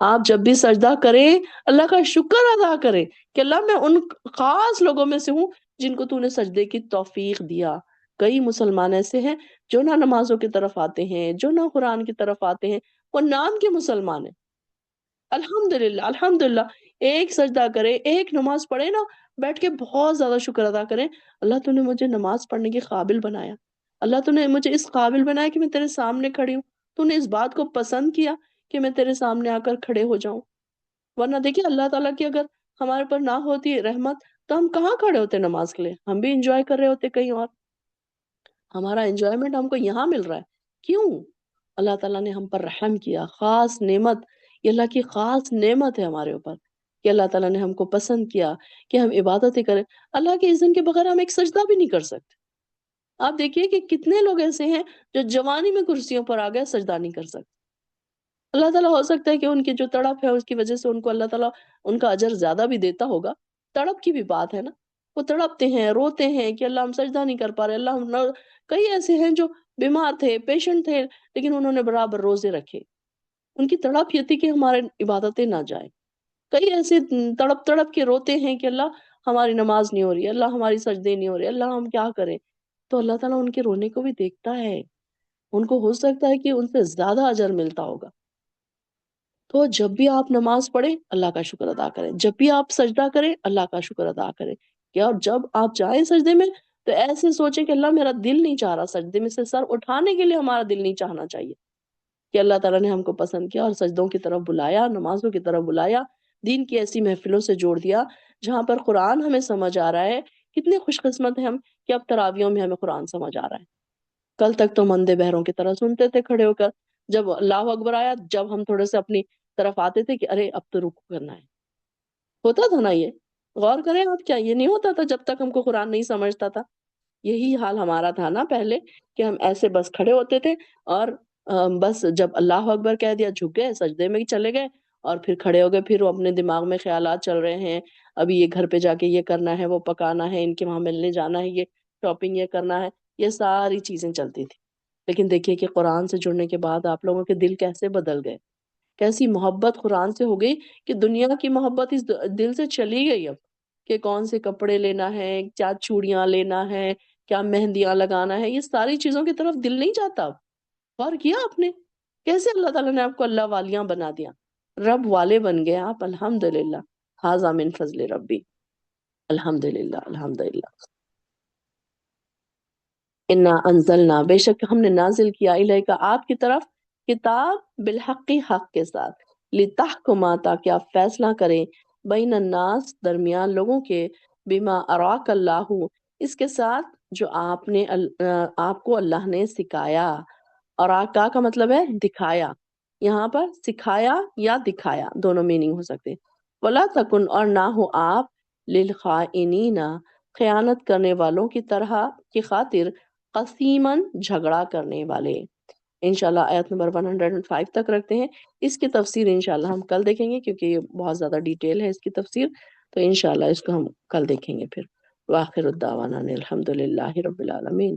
آپ جب بھی سجدہ کریں اللہ کا شکر ادا کریں کہ اللہ میں ان خاص لوگوں میں سے ہوں جن کو تو نے سجدے کی توفیق دیا. کئی مسلمان ایسے ہیں جو نہ نمازوں کی طرف آتے ہیں، جو نہ قرآن کی طرف آتے ہیں، وہ نام کے مسلمان ہیں. الحمدللہ الحمدللہ. ایک سجدہ کرے، ایک نماز پڑھے نا، بیٹھ کے بہت زیادہ شکر ادا کریں. اللہ تو نے مجھے نماز پڑھنے کے قابل بنایا، اللہ تو نے مجھے اس قابل بنایا کہ میں تیرے سامنے کھڑی ہوں. تو نے اس بات کو پسند کیا کہ میں تیرے سامنے آ کر کھڑے ہو جاؤں. ورنہ دیکھیے اللہ تعالیٰ کی اگر ہمارے پر نہ ہوتی رحمت تو ہم کہاں کھڑے ہوتے نماز کے لیے؟ ہم بھی انجوائے کر رہے ہوتے کہیں اور. ہمارا انجوائمنٹ ہم کو یہاں مل رہا ہے. کیوں؟ اللہ تعالیٰ نے ہم پر رحم کیا. خاص نعمت، یہ اللہ کی خاص نعمت ہے ہمارے اوپر کہ اللہ تعالیٰ نے ہم کو پسند کیا کہ ہم عبادتیں کریں. اللہ کے اذن کے بغیر ہم ایک سجدہ بھی نہیں کر سکتے. آپ دیکھیے کہ کتنے لوگ ایسے ہیں جو جوانی میں کرسیوں پر آ گئے، سجدہ نہیں کر سکتے. اللہ تعالیٰ ہو سکتا ہے کہ ان کی جو تڑپ ہے اس کی وجہ سے ان کو اللہ تعالیٰ ان کا اجر زیادہ بھی دیتا ہوگا. تڑپ کی بھی بات ہے نا. وہ تڑپتے ہیں، روتے ہیں کہ اللہ ہم سجدہ نہیں کر پا رہے. اللہ ہم کئی ایسے ہیں جو بیمار تھے، پیشنٹ تھے، لیکن انہوں نے برابر روزے رکھے. ان کی تڑپ یہ تھی کہ ہمارے عبادتیں نہ جائیں. کئی ایسے تڑپ تڑپ کے روتے ہیں کہ اللہ ہماری نماز نہیں ہو رہی، اللہ ہماری سجدے نہیں ہو رہے، اللہ ہم کیا کریں. تو اللہ تعالیٰ ان کے رونے کو بھی دیکھتا ہے. ان کو ہو سکتا ہے کہ ان سے زیادہ اجر ملتا ہوگا. تو جب بھی آپ نماز پڑھیں اللہ کا شکر ادا کریں، جب بھی آپ سجدہ کریں اللہ کا شکر ادا کریں. اور جب آپ جائیں سجدے میں تو ایسے سوچیں کہ اللہ میرا دل نہیں چاہ رہا، سجدے میں سے سر اٹھانے کے لیے ہمارا دل نہیں چاہنا چاہیے کہ اللہ تعالیٰ نے ہم کو پسند کیا اور سجدوں کی طرف بلایا، نمازوں کی طرف بلایا، دین کی ایسی محفلوں سے جوڑ دیا جہاں پر قرآن ہمیں سمجھ آ رہا ہے. کتنے خوش قسمت ہیں ہم کہ اب تراویوں میں ہمیں قرآن سمجھ آ رہا ہے. کل تک تو مندے بہروں کی طرح سنتے تھے کھڑے ہو کر. جب اللہ اکبر آیا، جب ہم تھوڑے سے اپنی طرف آتے تھے کہ ارے اب تو رکوع کرنا ہے. ہوتا تھا نا یہ؟ غور کریں آپ، کیا یہ نہیں ہوتا تھا جب تک ہم کو قرآن نہیں سمجھتا تھا؟ یہی حال ہمارا تھا نا پہلے کہ ہم ایسے بس کھڑے ہوتے تھے اور بس جب اللہ اکبر کہہ دیا جھک گئے، سجدے میں چلے گئے اور پھر کھڑے ہو گئے. پھر وہ اپنے دماغ میں خیالات چل رہے ہیں، ابھی یہ گھر پہ جا کے یہ کرنا ہے، وہ پکانا ہے، ان کے وہاں ملنے جانا ہے، یہ شاپنگ یہ کرنا ہے، یہ ساری چیزیں چلتی تھی. لیکن دیکھیے کہ قرآن سے جڑنے کے بعد آپ لوگوں کے دل کیسے بدل گئے، کیسی محبت قرآن سے ہو گئی کہ دنیا کی محبت اس دل سے چلی گئی. اب کہ کون سے کپڑے لینا ہے، کیا چوڑیاں لینا ہے، کیا مہندیاں لگانا ہے، یہ ساری چیزوں کی طرف دل نہیں جاتا. اب غور کیا آپ نے کیسے اللہ تعالیٰ نے آپ کو اللہ والیاں بنا دیا، رب والے بن گئے آپ. الحمدللہ، ھذا من فضل ربی. الحمدللہ الحمدللہ. انا انزلنا، بے شک ہم نے نازل کیا، الیک آپ کی طرف، کتاب بالحق، حق کے ساتھ، لتحکما تاکہ آپ فیصلہ کریں، بین الناس درمیان لوگوں کے، بما اراک اللہ اس کے ساتھ جو آپ نے آپ کو اللہ نے سکھایا. اراکا کا مطلب ہے دکھایا، یہاں پر سکھایا یا دکھایا دونوں میننگ ہو سکتے. ولا تکن، اور نہ ہو آپ، للخائنین خیانت کرنے والوں کی طرح کی خاطر، قسیمن جھگڑا کرنے والے. انشاءاللہ آیت نمبر 105 تک رکھتے ہیں. اس کی تفسیر انشاءاللہ ہم کل دیکھیں گے کیونکہ یہ بہت زیادہ ڈیٹیل ہے اس کی تفسیر، تو انشاءاللہ اس کو ہم کل دیکھیں گے. پھر وآخر الدعوانا الحمدللہ رب العالمین.